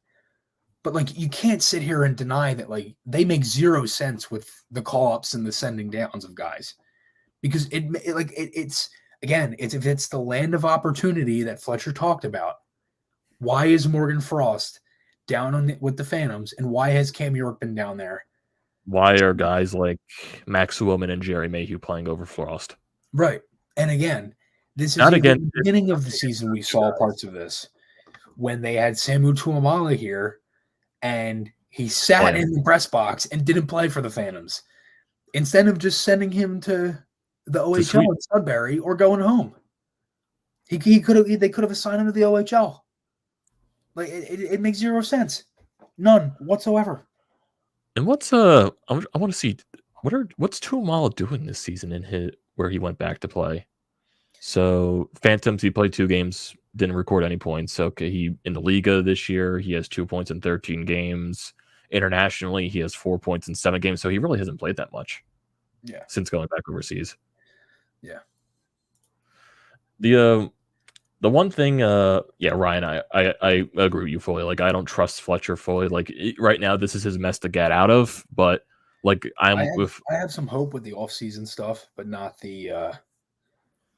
But like, you can't sit here and deny that like they make zero sense with the call-ups and the sending downs of guys, because it's again, if it's the land of opportunity that Fletcher talked about, why is Morgan Frost down with the Phantoms and why has Cam York been down there? Why are guys like Max Woolman and Jerry Mayhew playing over Frost? Right. And again, this is Not at again. the beginning of the season we saw parts of this when they had Samu Tuamala here and he sat in the press box and didn't play for the Phantoms instead of just sending him to the OHL in Sudbury or going home. They could have assigned him to the OHL. Like it makes zero sense. None whatsoever. And what's I want to see what's Tuamala doing this season where he went back to play. So Phantoms, he played 2 games, didn't record any points. Okay, he in the Liga this year, he has 2 points in 13 games. Internationally, he has 4 points in 7 games. So he really hasn't played that much. Yeah. Since going back overseas. Yeah. The one thing, Ryan, I agree with you fully. Like, I don't trust Fletcher fully. Like, right now, this is his mess to get out of. But like, I have some hope with the off-season stuff, but not the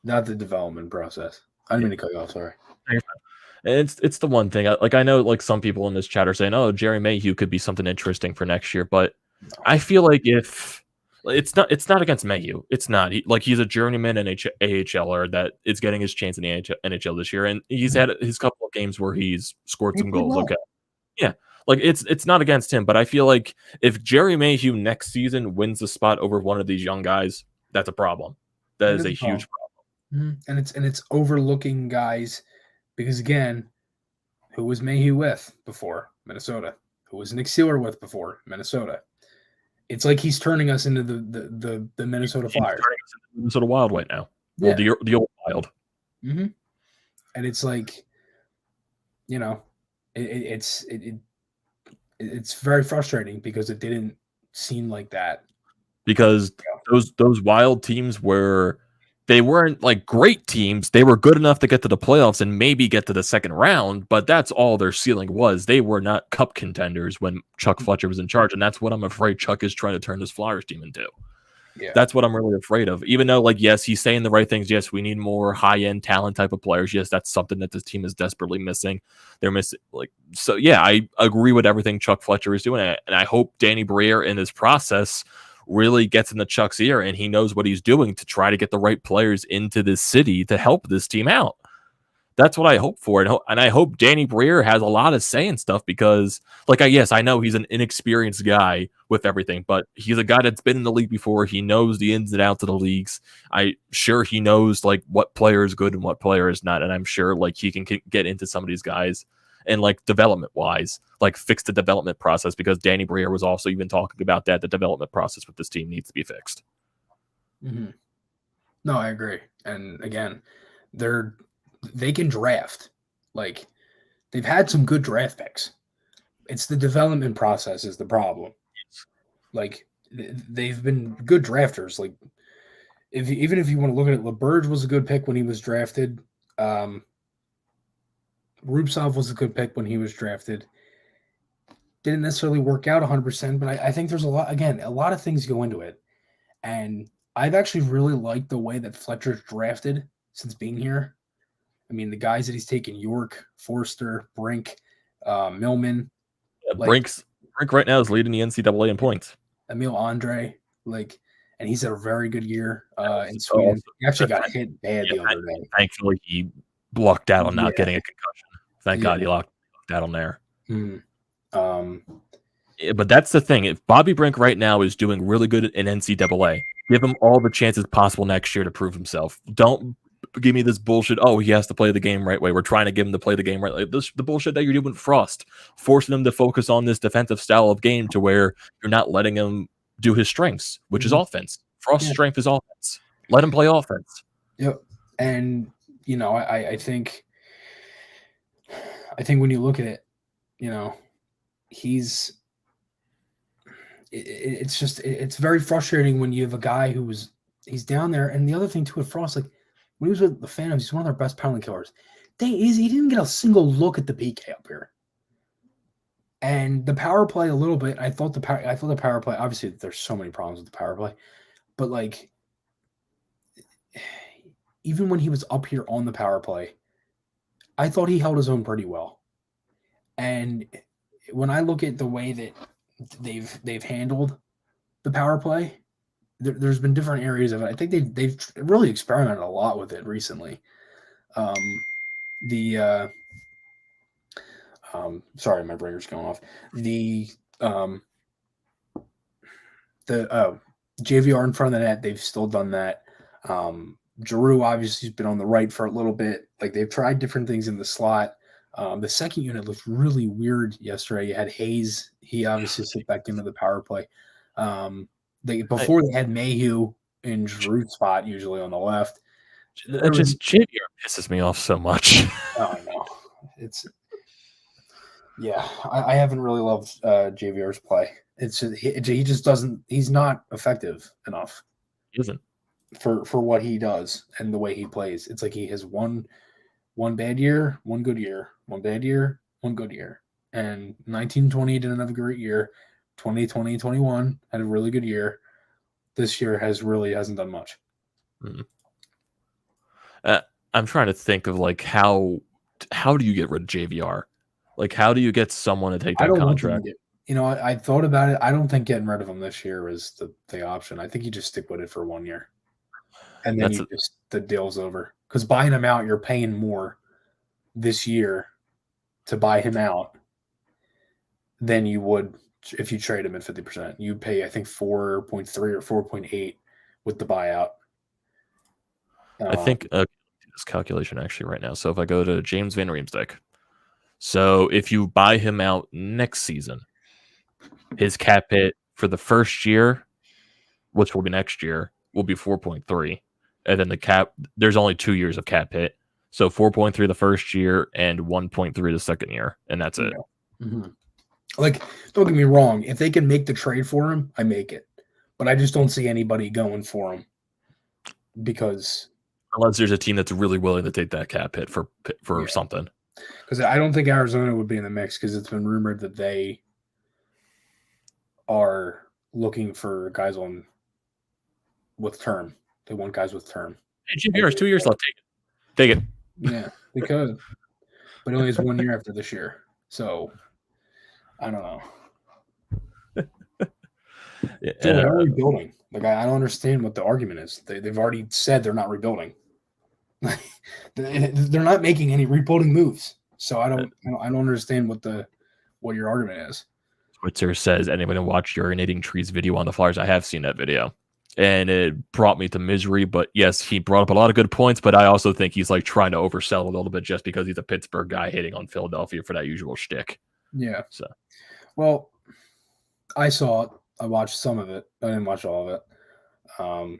development process. I didn't mean to cut you off. Sorry. It's the one thing. I know like some people in this chat are saying, "Oh, Jerry Mayhew could be something interesting for next year," but I feel like if it's not against Mayhew, it's not. He's a journeyman AHLer that is getting his chance in the NHL this year, and he's had his couple of games where he's scored some goals. Okay, yeah, like it's not against him, but I feel like if Jerry Mayhew next season wins the spot over one of these young guys, that's a problem. That is a huge problem. And it's overlooking guys. Because again, who was Mayhew with before? Minnesota. Who was Nick Sealer with before? Minnesota. It's like he's turning us into the Minnesota Flyers. He's turning us into the Minnesota Wild right now. Yeah. Well, the old Wild. Mm-hmm. And it's like, you know, it's very frustrating because it didn't seem like that. Because those Wild teams were. They weren't like great teams. They were good enough to get to the playoffs and maybe get to the second round, but that's all their ceiling was. They were not cup contenders when Chuck Fletcher was in charge, and that's what I'm afraid Chuck is trying to turn this Flyers team into. Yeah. That's what I'm really afraid of. Even though, like, yes, he's saying the right things. Yes, we need more high-end talent type of players. Yes, that's something that this team is desperately missing. They're missing, like, so yeah, I agree with everything Chuck Fletcher is doing. And I hope Danny Briere in this process really gets into Chuck's ear and he knows what he's doing to try to get the right players into this city to help this team out. That's what I hope for. And I hope Danny Briere has a lot of say in stuff because, like, yes, I know he's an inexperienced guy with everything, but he's a guy that's been in the league before. He knows the ins and outs of the leagues. I'm sure he knows, like, what player is good and what player is not. And I'm sure, like, he can get into some of these guys and, like, development-wise, like, fix the development process because Danny Briere was also even talking about that. The development process with this team needs to be fixed. Mm-hmm. No, I agree. And, again, they can draft. Like, they've had some good draft picks. It's the development process is the problem. Like, they've been good drafters. Like, even if you want to look at it, LeBurge was a good pick when he was drafted. Rubtsov was a good pick when he was drafted. Didn't necessarily work out 100%, but I think there's a lot of things go into it. And I've actually really liked the way that Fletcher's drafted since being here. I mean, the guys that he's taken, York, Forster, Brink, Millman. Yeah, Brink right now is leading the NCAA in points. Emil Andre, and he's had a very good year in Sweden. He actually got hit bad the other day. Thankfully, he lucked out on not getting a concussion. Thank God he lucked out on there. But that's the thing. If Bobby Brink right now is doing really good in NCAA, give him all the chances possible next year to prove himself. Don't give me this bullshit. Oh, he has to play the game right way. We're trying to give him to play the game right way. The bullshit that you're doing with Frost, forcing him to focus on this defensive style of game to where you're not letting him do his strengths, which is offense. Frost's strength is offense. Let him play offense. Yep. And I think when you look at it, it's very frustrating when you have a guy he's down there. And the other thing too with Frost, like when he was with the Phantoms, he's one of their best penalty killers. He didn't get a single look at the PK up here. And the power play a little bit. I thought the power play. Obviously, there's so many problems with the power play, but like even when he was up here on the power play, I thought he held his own pretty well. And when I look at the way that they've handled the power play, there's been different areas of it. I think they've really experimented a lot with it recently. Sorry, my brain's going off. The JVR in front of the net, they've still done that. Giroux obviously has been on the right for a little bit. Like they've tried different things in the slot. The second unit looked really weird yesterday. You had Hayes. He obviously slipped back into the power play. They had Mayhew in Giroux's spot, usually on the left. JVR pisses me off so much. Oh, I know. I haven't really loved JVR's play. He just doesn't. He's not effective enough. He isn't for what he does and the way he plays. It's like he has one bad year, one good year, one bad year, one good year. And 1920 didn't have a great year. 2020-21 had a really good year. This year hasn't done much. I'm trying to think of like how do you get rid of JVR? Like how do you get someone to take that contract? I thought about it. I don't think getting rid of him this year is the option. I think you just stick with it for 1 year. And then the deal's over. Because buying him out, you're paying more this year to buy him out than you would if you trade him at 50%. You pay, I think, 4.3 or 4.8 with the buyout. I think this calculation actually right now. So if I go to James Van Riemsdyk, so if you buy him out next season, his cap hit for the first year, which will be next year, will be 4.3. And then the cap, there's only 2 years of cap hit. So 4.3 the first year and 1.3 the second year. And that's it. Mm-hmm. Like, don't get me wrong. If they can make the trade for him, I make it. But I just don't see anybody going for him because... Unless there's a team that's really willing to take that cap hit for something. Because I don't think Arizona would be in the mix because it's been rumored that they are looking for guys on with term. They want guys with term. Hey, JVR has 2 years left. Take it. Yeah, they could. But he only has 1 year after this year. So, I don't know. They're rebuilding. Like, I don't understand what the argument is. They've already said they're not rebuilding. They're not making any rebuilding moves. So I don't understand what your argument is. Twitter says, anybody watch urinating trees video on the Flyers? I have seen that video, and it brought me to misery. But yes, he brought up a lot of good points. But I also think he's like trying to oversell a little bit just because he's a Pittsburgh guy hating on Philadelphia for that usual shtick. Yeah. So, well, I saw it. I watched some of it. I didn't watch all of it. I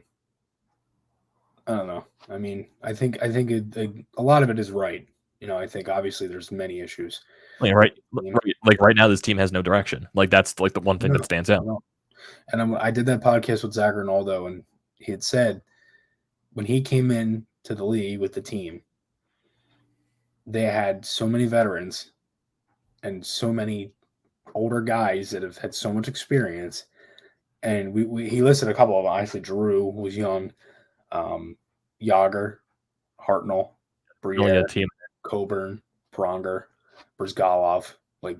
don't know. I mean, I think a lot of it is right. I think obviously there's many issues. Right now, this team has no direction. Like that's like the one thing that stands out. And I did that podcast with Zach Ronaldo, and he had said when he came in to the league with the team, they had so many veterans and so many older guys that have had so much experience. And he listed a couple of them. Actually, Drew was young, Yager, Hartnell, Briere, Coburn, Pronger, Brzgalov. Like,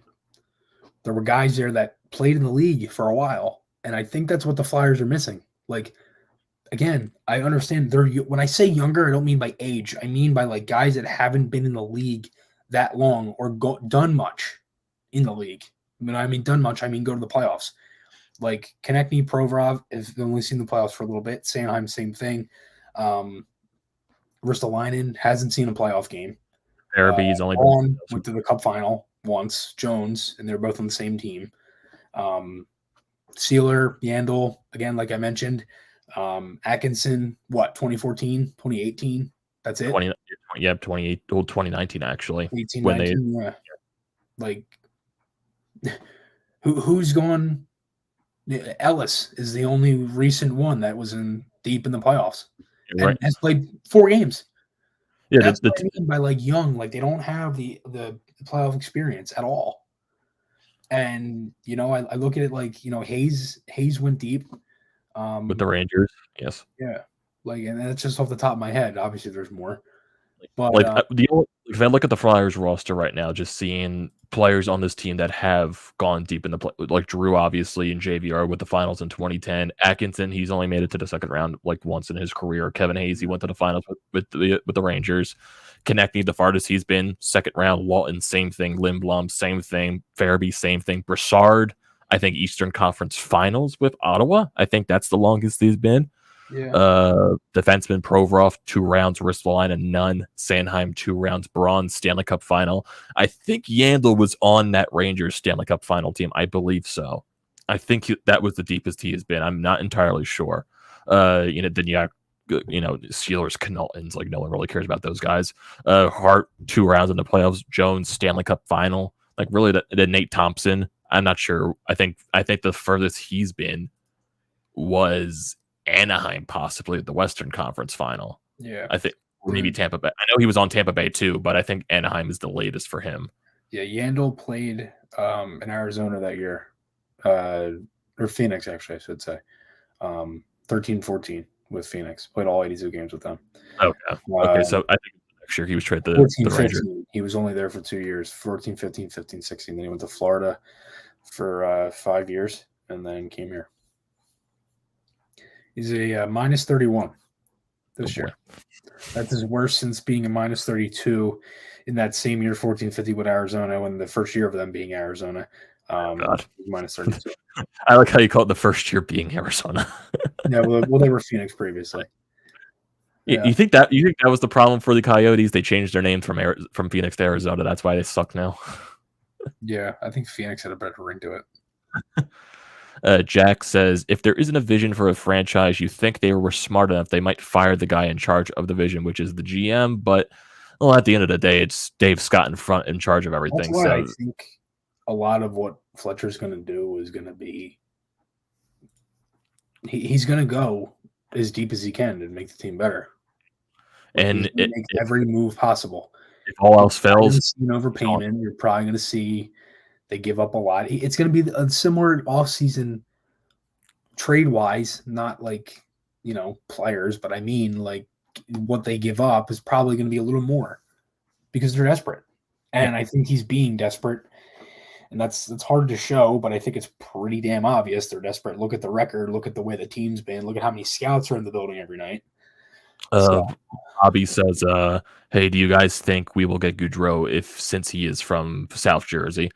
there were guys there that played in the league for a while, and I think that's what the Flyers are missing. Like, again, I understand when I say younger, I don't mean by age. I mean by like guys that haven't been in the league that long or done much in the league. When I mean done much, I mean go to the playoffs. Like Konechny, Provorov have only seen the playoffs for a little bit. Sanheim, same thing. Ristolainen hasn't seen a playoff game. Araby's only went to the Cup final once. Jones, and they're both on the same team. Sealer, Yandel, again, like I mentioned. Atkinson, 2014, 2018? That's it? 2019, actually. 18, 19, yeah. Like, who's gone? Ellis is the only recent one that was deep in the playoffs. And has played 4 games. Yeah, that's what I mean by like young. Like they don't have the playoff experience at all. And I look at it like Hayes went deep with the Rangers. Yes. Yeah. Like, and that's just off the top of my head. Obviously, there's more. But if I look at the Flyers roster right now, just seeing players on this team that have gone deep in the play, like Drew, obviously, and JVR with the finals in 2010. Atkinson, he's only made it to the second round like once in his career. Kevin Hayes, he went to the finals with the Rangers. Konechny, the farthest he's been, second round. Walton, same thing. Lindblom, same thing. Farabee, same thing. Brassard, I think Eastern Conference Finals with Ottawa. I think that's the longest he's been. Yeah. Defenseman Provorov, 2 rounds. Ristolainen, none. Sanheim, 2 rounds. Braun, Stanley Cup final. I think Yandel was on that Rangers Stanley Cup final team. I believe so. I think that was the deepest he has been. I'm not entirely sure. Then you have, Steelers, Connaughtons, like no one really cares about those guys. Hart, 2 rounds in the playoffs. Jones, Stanley Cup final. Like really, the Nate Thompson. I'm not sure. I think the furthest he's been was Anaheim, possibly at the Western Conference final. Yeah. I think maybe Tampa Bay. I know he was on Tampa Bay too, but I think Anaheim is the latest for him. Yeah, Yandel played in Arizona that year. Or Phoenix, actually, I should say. 13-14 with Phoenix. Played all 82 games with them. Okay, so I think next year he was traded to the Rangers. He was only there for 2 years, 14, 15, 15, 16. Then he went to Florida for 5 years and then came here. He's a minus 31 this year. That's his worst since being a minus 32 in that same year, 14-50 with Arizona, when the first year of them being Arizona. Minus 32. I like how you call it the first year being Arizona. Yeah, well, they were Phoenix previously. Yeah. You think that was the problem for the Coyotes? They changed their name from Phoenix to Arizona. That's why they suck now. Yeah, I think Phoenix had a better ring to it. Jack says, if there isn't a vision for a franchise, you think they were smart enough, they might fire the guy in charge of the vision, which is the GM. But at the end of the day, it's Dave Scott in charge of everything. That's why I think a lot of what Fletcher's going to do is going to be he's going to go as deep as he can and make the team better. And make every move possible. If all else fails, overpayment, you're probably going to see they give up a lot. It's going to be a similar offseason trade-wise, not like players, but I mean, like, what they give up is probably going to be a little more because they're desperate. And I think he's being desperate. And it's hard to show, but I think it's pretty damn obvious they're desperate. Look at the record. Look at the way the team's been. Look at how many scouts are in the building every night. Bobby says, hey, do you guys think we will get Gaudreau since he is from South Jersey?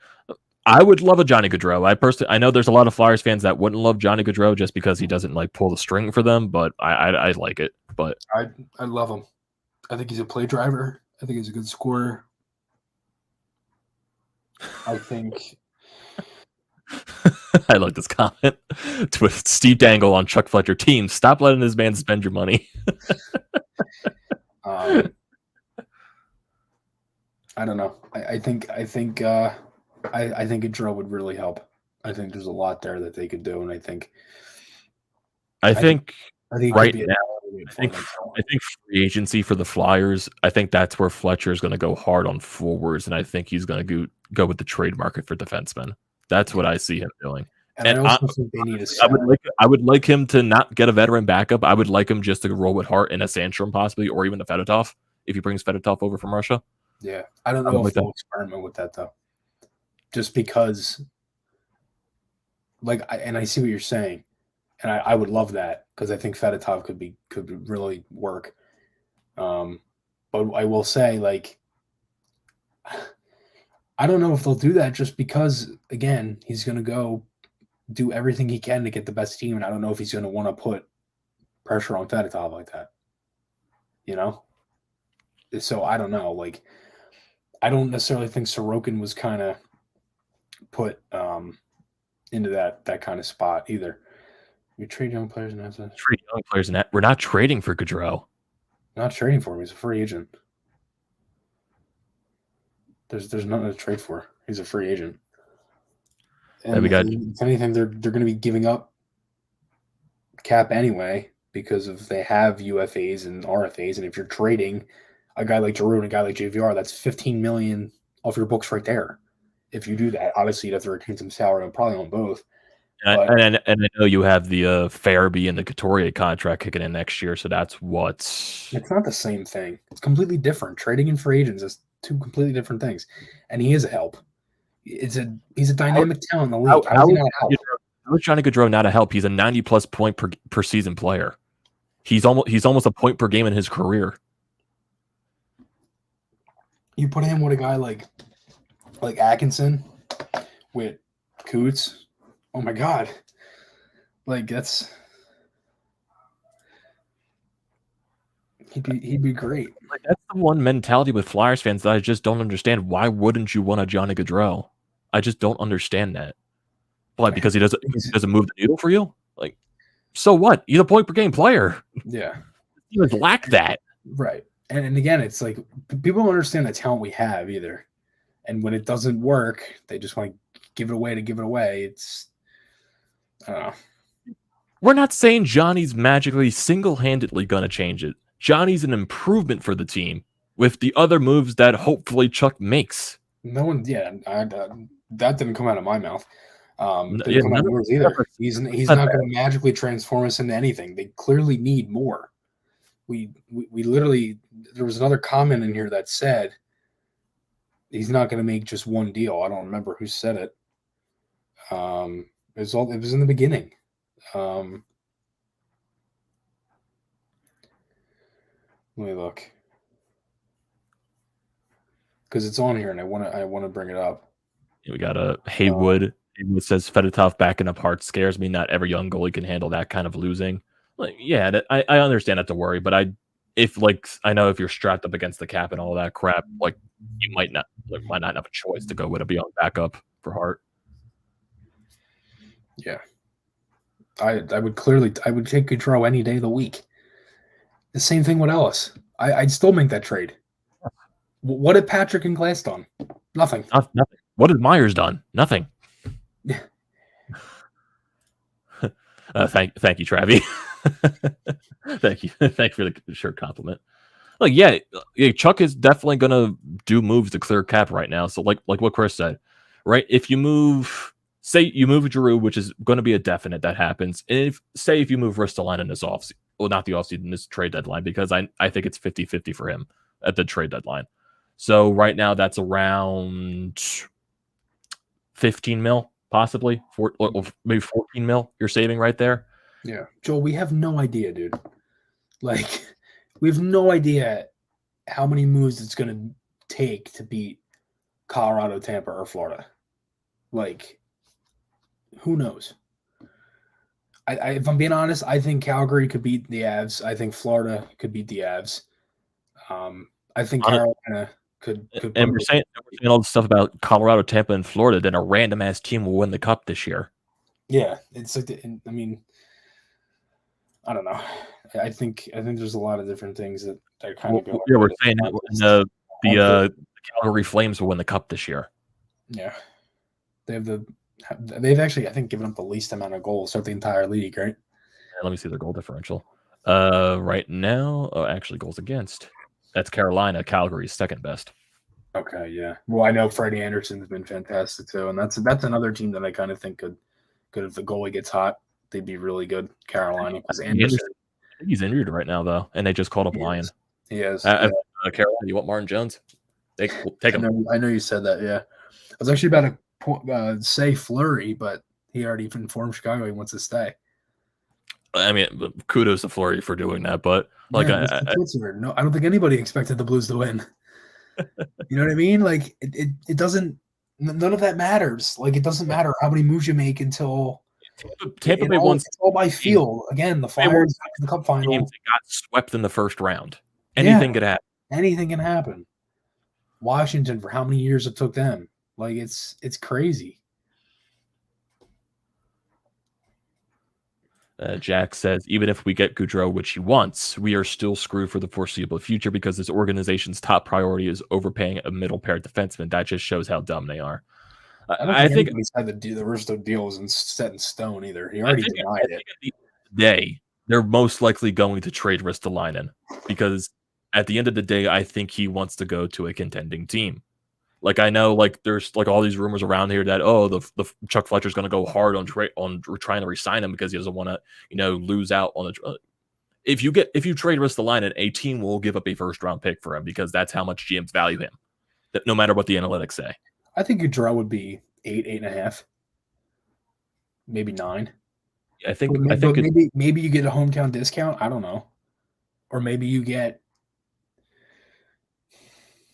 I would love a Johnny Gaudreau. I know there's a lot of Flyers fans that wouldn't love Johnny Gaudreau just because he doesn't like pull the string for them, but I like it. But I love him. I think he's a play driver. I think he's a good scorer. I think I like this comment. With Steve Dangle on Chuck Fletcher team, stop letting this man spend your money. I don't know. I think Gaudreau would really help. I think there's a lot there that they could do, and I think right now, I think free agency for the Flyers, I think that's where Fletcher is going to go hard on forwards, and I think he's going to go with the trade market for defensemen. That's what I see him doing. And I also think they need a I would like him to not get a veteran backup. I would like him just to roll with Hart and a Sandstrom possibly, or even a Fedotov if he brings Fedotov over from Russia. Yeah, I don't know if they'll experiment with that though. Just because, I see what you're saying, and I would love that because I think Fedotov could really work. But I will say, I don't know if they'll do that just because, again, he's going to go do everything he can to get the best team, and I don't know if he's going to want to put pressure on Fedotov like that. So I don't know. I don't necessarily think Sorokin was kind of put into that kind of spot either. We trade young players and assets. Trade young players and we're not trading for Gaudreau. Not trading for him. He's a free agent. There's nothing to trade for. He's a free agent. And if anything, they're going to be giving up cap anyway because they have UFAs and RFAs, and if you're trading a guy like Giroux and a guy like JVR, that's $15 million off your books right there. If you do that, obviously you'd have to retain some salary, and probably on both. And I know you have the Farabee and the Couturier contract kicking in next year, so that's It's not the same thing. It's completely different. Trading and free agents is two completely different things, and he is a help. He's a dynamic talent in the league. How is Johnny Gaudreau not a help? He's a 90-plus point per season player. He's almost a point per game in his career. You put him with a guy like Atkinson, with Coots. Oh my God! That's he'd be great. That's the one mentality with Flyers fans that I just don't understand. Why wouldn't you want a Johnny Gaudreau? I just don't understand that. Why? Because he doesn't move the needle for you? So what? He's a point per game player. Yeah. You just lack that. Right. And again, it's people don't understand the talent we have either. And when it doesn't work, they just want to give it away to give it away. It's, I don't know. We're not saying Johnny's magically single-handedly going to change it. Johnny's an improvement for the team with the other moves that hopefully Chuck makes. No one, that didn't come out of my mouth. Didn't come out of yours either. He's not going to magically transform us into anything. They clearly need more. We literally, there was another comment in here that said he's not going to make just one deal. I don't remember who said it. It was in the beginning. Let me look, because it's on here and I want to bring it up. We got a Haywood. Haywood says Fedotov backing up Hart scares me. Not every young goalie can handle that kind of losing. I understand that to worry, but I know if you're strapped up against the cap and all that crap, you might not have a choice to go with a young backup for Hart. Yeah, I would take Gaudreau any day of the week. The same thing with Ellis. I'd still make that trade. What did Patrick and Glass done? Nothing. Nothing. What has Myers done? Nothing. Yeah. Thank you, Travi. Thank you for the shirt compliment. Chuck is definitely gonna do moves to clear cap right now. So like what Chris said, right? If you move, say you move Giroux, which is going to be a definite that happens. And if you move Ristolainen well, not the offseason, this trade deadline, because I think it's 50-50 for him at the trade deadline. So right now that's around 15 mil, possibly, or maybe 14 mil you're saving right there. Yeah. Joel, we have no idea, dude. Like, we have no idea how many moves it's going to take to beat Colorado, Tampa, or Florida. Like, who knows? If I'm being honest, I think Calgary could beat the Avs. I think Florida could beat the Avs. I think Carolina could. And we're saying all this stuff about Colorado, Tampa, and Florida. Then a random ass team will win the cup this year. Yeah, it's like I mean, I don't know. I think there's a lot of different things that are kind of going. Yeah, we're saying the Calgary Flames will win the cup this year. Yeah, they've actually, I think, given up the least amount of goals throughout the entire league, right? Yeah, let me see their goal differential. Right now, actually, goals against. That's Carolina. Calgary's second best. Okay, yeah. Well, I know Freddie Anderson's been fantastic too, and that's another team that I kind of think could if the goalie gets hot, they'd be really good. Carolina, because Anderson. I think he's injured right now though, and they just called up Lyon. He is. Carolina, you want Martin Jones? Take him. I know you said that. Yeah, I was actually about to say Fleury, but he already informed Chicago he wants to stay. I mean, kudos to Fleury for doing that, but like, I don't think anybody expected the Blues to win. You know what I mean? Like, it doesn't. None of that matters. Like, it doesn't matter how many moves you make until Tampa Bay won. It's all by feel. Again, the Flyers got to the Cup final. They got swept in the first round. Anything could happen. Anything can happen. Washington, for how many years it took them? Like, it's crazy. Jack says, even if we get Gaudreau, which he wants, we are still screwed for the foreseeable future because this organization's top priority is overpaying a middle pair defenseman. That just shows how dumb they are. I think he said the Risto deal wasn't set in stone either. He already denied it. At the end of the day, they're most likely going to trade Ristolainen because at the end of the day, I think he wants to go to a contending team. Like, I know, like, there's like all these rumors around here that the Chuck Fletcher's going to go hard on trying to re-sign him because he doesn't want to lose out on the. If you trade Ristolainen, a team will give up a first round pick for him because that's how much GMs value him. That no matter what the analytics say. I think Gaudreau would be 8.5, maybe 9. I think maybe you get a hometown discount. I don't know, or maybe you get.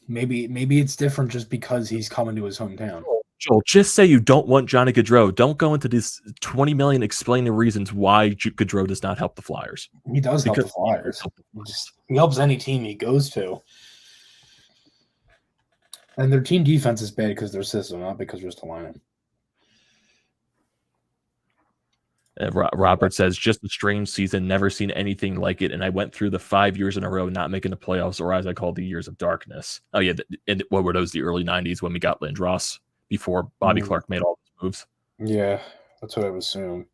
Maybe it's different just because he's coming to his hometown. Joel, just say you don't want Johnny Gaudreau. Don't go into this $20 million explaining reasons why Gaudreau does not help the Flyers. He does help the Flyers. He helps any team he goes to. And their team defense is bad because their system, not because Ristolainen. Robert says, just a strange season, never seen anything like it, and I went through the 5 years in a row not making the playoffs, or as I call the years of darkness. Oh yeah, and what were those? The early 90s when we got Lindros before Bobby Clark made all those moves. Yeah, that's what I would assume.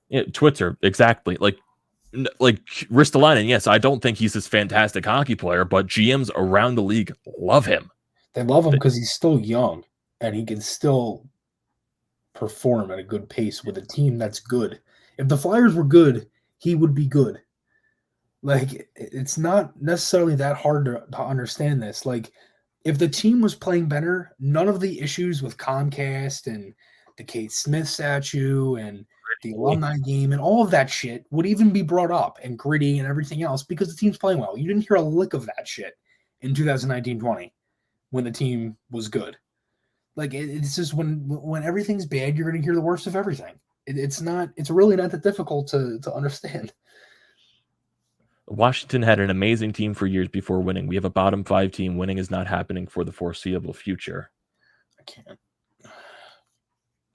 Yeah, Twitter, exactly. Like Ristolainen, yes, I don't think he's this fantastic hockey player, but GMs around the league love him. They love him because he's still young and he can still perform at a good pace with a team that's good. If the Flyers were good, he would be good. Like, it's not necessarily that hard to understand this. Like, if the team was playing better, none of the issues with Comcast and the Kate Smith statue and the alumni game and all of that shit would even be brought up, and Gritty and everything else, because the team's playing well. You didn't hear a lick of that shit in 2019-20 when the team was good. Like, it's just when everything's bad, you're going to hear the worst of everything. It's really not that difficult to understand. Washington had an amazing team for years before winning. We have a bottom 5 team. Winning is not happening for the foreseeable future. I can't.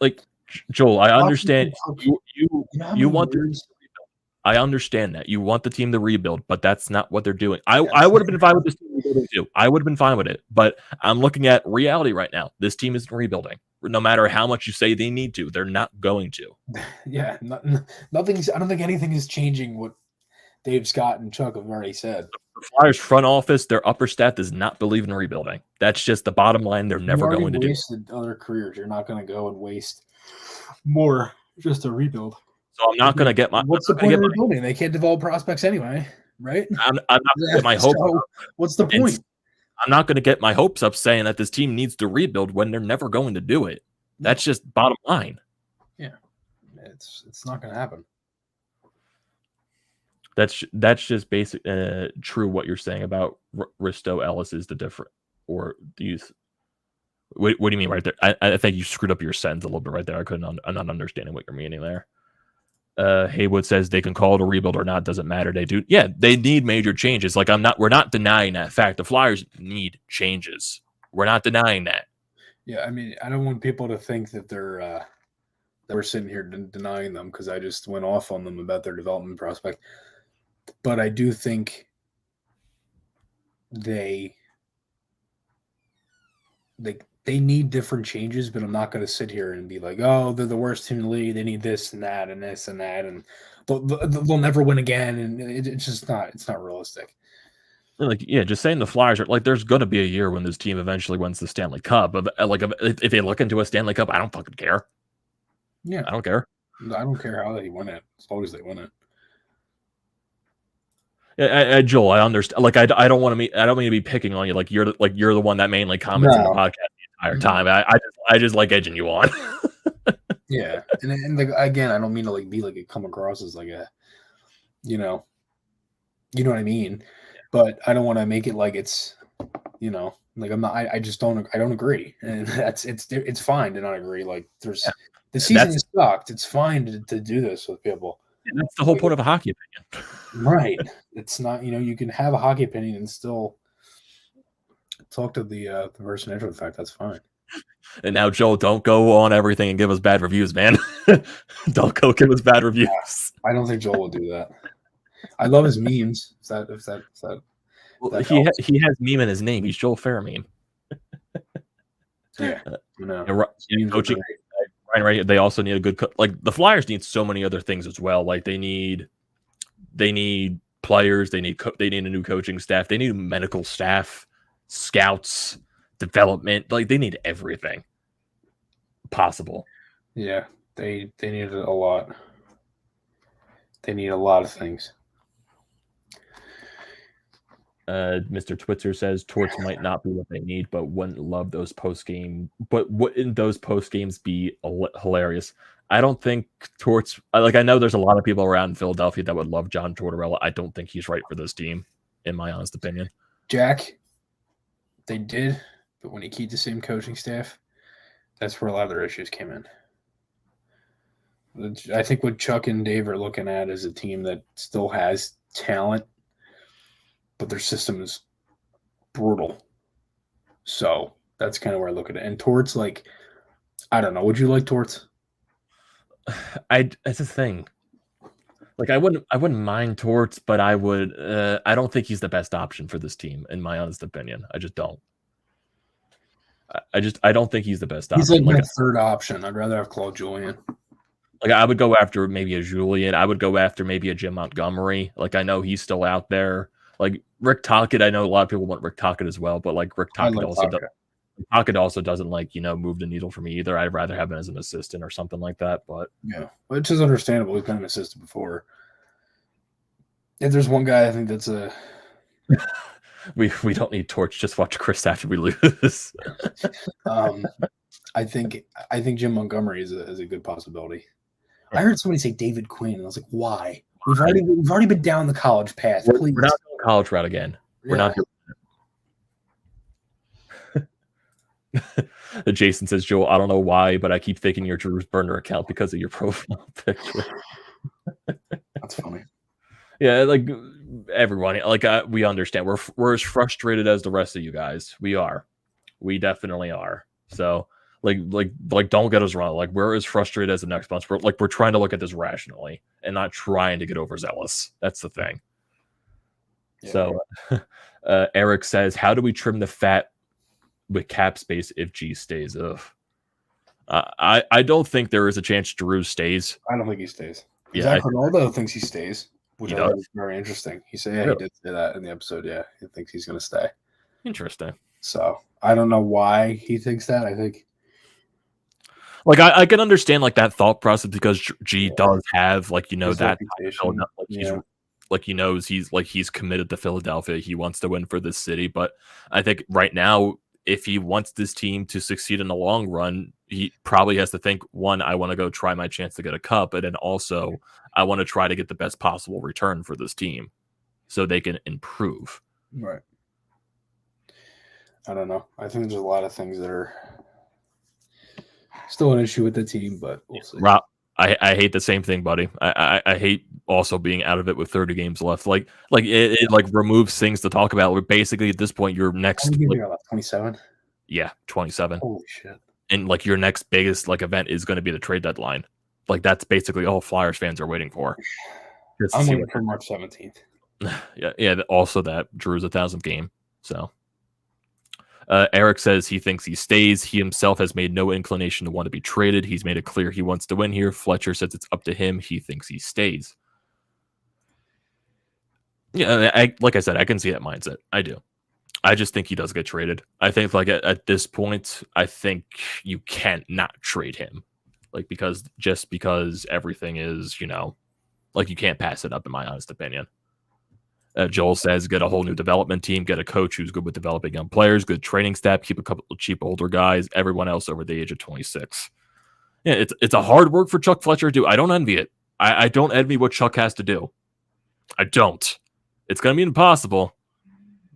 Like, Joel, I understand you want to. I understand that you want the team to rebuild, but that's not what they're doing. I would have been fine with this team rebuilding too. I would have been fine with it, but I'm looking at reality right now. This team isn't rebuilding. No matter how much you say they need to, they're not going to. Yeah, nothing's. I don't think anything is changing what Dave Scott and Chuck have already said. The Flyers front office, their upper staff does not believe in rebuilding. That's just the bottom line. They're never going to do. Wasted other careers. You're not going to go and waste more just to rebuild. So I'm not going to get my. What's the point of rebuilding? They can't develop prospects anyway, right? I'm not going to get my hopes up. What's the point? I'm not going to get my hopes up saying that this team needs to rebuild when they're never going to do it. That's just bottom line. Yeah, it's not going to happen. That's just basic true what you're saying about Risto Ellis is the different or these. What do you mean right there? I think you screwed up your sentence a little bit right there. I'm not understanding what you're meaning there. Haywood says they can call it a rebuild or not. Doesn't matter. They do. Yeah, they need major changes. Like we're not denying that fact. The Flyers need changes. We're not denying that. Yeah, I mean, I don't want people to think that they're that we're sitting here denying them because I just went off on them about their development prospect. But I do think they need different changes, but I'm not going to sit here and be like, oh, they're the worst team in the league. They need this and that and this and that, and they'll never win again. And it's just not. It's not realistic. Like, yeah, just saying the Flyers are like, there's going to be a year when this team eventually wins the Stanley Cup. But like, if they look into a Stanley Cup, I don't fucking care. Yeah, I don't care. I don't care how they win it, as long as they win it. Joel, I understand. Like, I don't want to. I don't mean to be picking on you. Like, you're the one that mainly comments on the podcast the entire time. I just like edging you on. Yeah, and like, again, I don't mean to like be like it come across as like a, you know what I mean, but I don't want to make it like it's, like I'm not. I just don't. I don't agree, and it's fine to not agree. Like the season is sucked. It's fine to do this with people. That's the whole point of a hockey opinion. Right. It's not, you can have a hockey opinion and still talk to the person after the fact. That's fine. And now, Joel, don't go on everything and give us bad reviews, man. Don't go give us bad reviews. I don't think Joel will do that. I love his memes. Well, he has meme in his name. He's Joel Fairmeme. Yeah. Coaching. Right. They also need a good like the Flyers need so many other things as well. Like they need players. They need a new coaching staff. They need medical staff, scouts, development. Like they need everything possible. Yeah, they need a lot. They need a lot of things. Mr. Twitzer says Torts might not be what they need, but wouldn't love those post game. But wouldn't those post games be hilarious? I don't think Torts. I know there's a lot of people around Philadelphia that would love John Tortorella. I don't think he's right for this team, in my honest opinion. Jack, they did, but when you keep the same coaching staff, that's where a lot of their issues came in. I think what Chuck and Dave are looking at is a team that still has talent, but their system is brutal. So that's kind of where I look at it. And Torts, like, I don't know. Would you like Torts? It's a thing. Like I wouldn't mind Torts, but I would. I don't think he's the best option for this team, in my honest opinion. I just don't. I don't think he's the best option. He's like my third option. I'd rather have Claude Julien. Like I would go after maybe a Julien. I would go after maybe a Jim Montgomery. Like I know he's still out there. Like Rick Tocchet, I know a lot of people want Rick Tocchet as well, but like Rick Tocchet also doesn't like move the needle for me either. I'd rather have him as an assistant or something like that. But yeah, which is understandable. He's been an assistant before. If there's one guy, I think that's a we don't need Torch. Just watch Chris after we lose. I think Jim Montgomery is a good possibility. I heard somebody say David Quinn, and I was like, why? We've already been down the college path. Please. We're not doing college route again. We're not doing it. Jason says, Joel, I don't know why, but I keep thinking your Drew's burner account because of your profile picture. That's funny. Yeah, like everyone, like we understand. We're as frustrated as the rest of you guys. We are. We definitely are. So like don't get us wrong. Like we're as frustrated as the next bunch. We're trying to look at this rationally and not trying to get overzealous. That's the thing. Yeah. So Eric says, how do we trim the fat with cap space if G stays? I don't think there is a chance Drew stays. I don't think he stays. Yeah, Zach Ronaldo thinks he stays, which I thought was very interesting. He said, he did say that in the episode. Yeah, he thinks he's going to stay. Interesting. So I don't know why he thinks that. I think Like I can understand like that thought process because G does have like His that reputation. like he's like he knows he's committed to Philadelphia. He wants to win for this city, but I think right now if he wants this team to succeed in the long run, he probably has to think, one, I want to go try my chance to get a cup, and then also I want to try to get the best possible return for this team so they can improve. Right. I don't know. I think there's a lot of things that are still an issue with the team, but we'll see. Rob, I hate the same thing, buddy. I hate also being out of it with 30 games left. Like it like removes things to talk about. Where basically at this point, your next 27. Yeah, 27. Holy shit! And like your next biggest like event is going to be the trade deadline. Like that's basically all Flyers fans are waiting for. I'm waiting for March 17th. Yeah. Also, that Drew's 1,000th game. So. Eric says he thinks he stays. He himself has made no inclination to want to be traded. He's made it clear he wants to win here. Fletcher says it's up to him. He thinks he stays. Yeah, like I said, I can see that mindset. I do. I just think he does get traded. I think like at this point, I think you can't not trade him. Like because everything is, like you can't pass it up in my honest opinion. Joel says, get a whole new development team, get a coach who's good with developing young players, good training staff, keep a couple of cheap older guys, everyone else over the age of 26. Yeah, it's a hard work for Chuck Fletcher to do. I don't envy it. I don't envy what Chuck has to do. I don't. It's going to be impossible,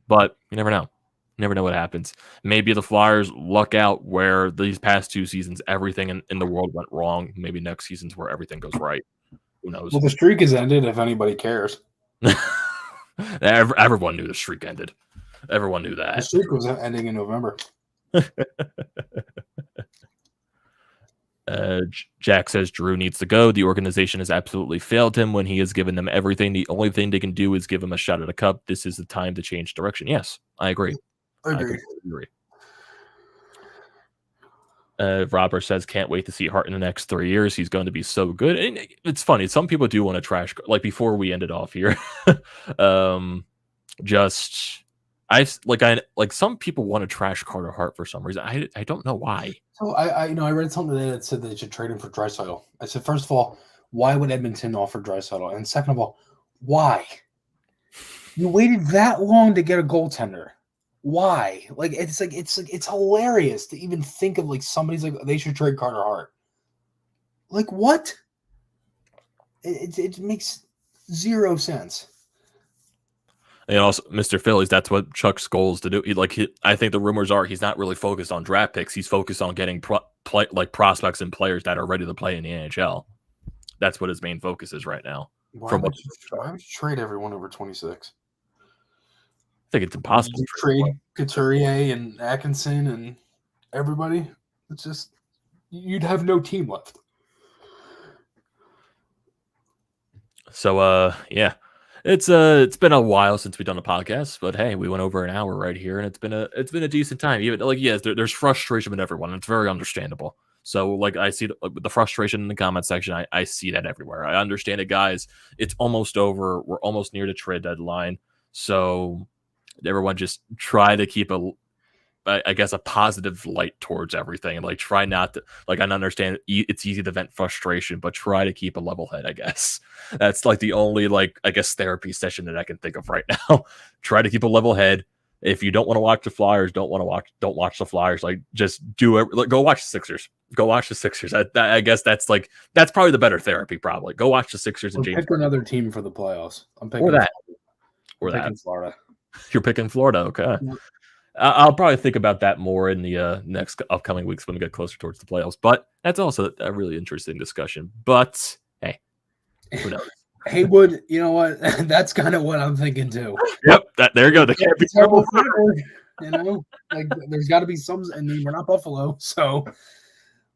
but you never know. You never know what happens. Maybe the Flyers luck out where these past 2 seasons, everything in the world went wrong. Maybe next season's where everything goes right. Who knows? Well, the streak is ended if anybody cares. Everyone knew the streak ended. Everyone knew that. The streak was ending in November. Jack says Drew needs to go. The organization has absolutely failed him when he has given them everything. The only thing they can do is give him a shot at a cup. This is the time to change direction. Yes, I agree. I agree. Robert says, can't wait to see Hart in the next 3 years. He's going to be so good. And it's funny. Some people do want to trash, like before we ended off here. Some people want to trash Carter Hart for some reason. I don't know why. So I read something today that said they should trade him for Draisaitl. I said, first of all, why would Edmonton offer Draisaitl? And second of all, why? You waited that long to get a goaltender. Why? It's hilarious to even think of like somebody's like they should trade Carter Hart. Like what? It makes zero sense. And also, Mr. Phillies, that's what Chuck's goal is to do. I think the rumors are he's not really focused on draft picks. He's focused on getting prospects and players that are ready to play in the NHL. That's what his main focus is right now. Why would you trade everyone over 26? I think it's impossible. You trade Couturier and Atkinson and everybody. It's just you'd have no team left. So yeah. It's been a while since we've done a podcast, but hey, we went over an hour right here, and it's been a decent time. Even there's frustration with everyone, and it's very understandable. So I see the frustration in the comment section. I see that everywhere. I understand it, guys. It's almost over. We're almost near the trade deadline. So everyone just try to keep a positive light towards everything, and try not to I understand it's easy to vent frustration, but try to keep a level head. I guess that's the only therapy session that I can think of right now. Try to keep a level head. If you don't want to watch the Flyers, don't watch the Flyers. Just do it. Go watch the Sixers. Go watch the Sixers. I guess that's probably the better therapy. Probably go watch the Sixers and pick another team for the playoffs. I'm picking picking Florida. You're picking Florida. Okay. Yeah. I'll probably think about that more in the next upcoming weeks when we get closer towards the playoffs. But that's also a really interesting discussion. But hey, who knows? Haywood, you know what? That's kind of what I'm thinking too. Yep, there you go. They can't be terrible. There's got to be some. I mean, we're not Buffalo, so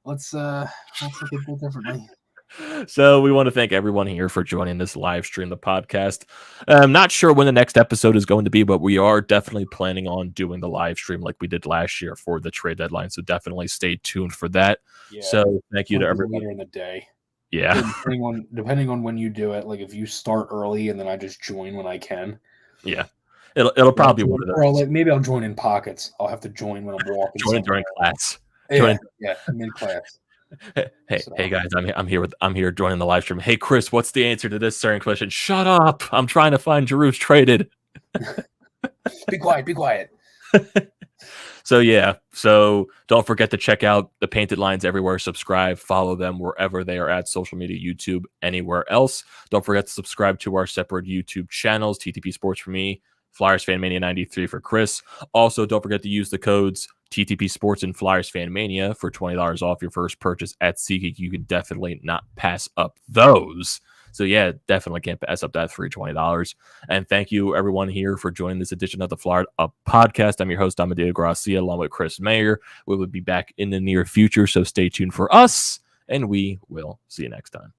let's look at it differently. So we want to thank everyone here for joining this live stream, the podcast. I'm not sure when the next episode is going to be, but we are definitely planning on doing the live stream like we did last year for the trade deadline. So definitely stay tuned for that. Yeah, so thank you to everyone. Later in the day. Yeah. Depending on when you do it, if you start early and then I just join when I can. Yeah. It'll probably be one of those. Or maybe I'll join in pockets. I'll have to join when I'm walking. Join during class. Yeah, mid class. Hey guys, I'm here joining the live stream. Hey Chris, what's the answer to this certain question? Shut up! I'm trying to find Giroux's traded. Be quiet. So yeah, so don't forget to check out the Painted Lines everywhere. Subscribe, follow them wherever they are at, social media, YouTube, anywhere else. Don't forget to subscribe to our separate YouTube channels, TTP Sports for me, FLYERSFANMANIA 93 for Chris. Also, don't forget to use the codes TTP Sports and FLYERSFANMANIA for $20 off your first purchase at SeatGeek. You can definitely not pass up those. So yeah, definitely can't pass up that free $20. And thank you everyone here for joining this edition of the Florida Up Podcast. I'm your host, Amedeo Grassia, along with Chris Maher. We will be back in the near future, so stay tuned for us, and we will see you next time.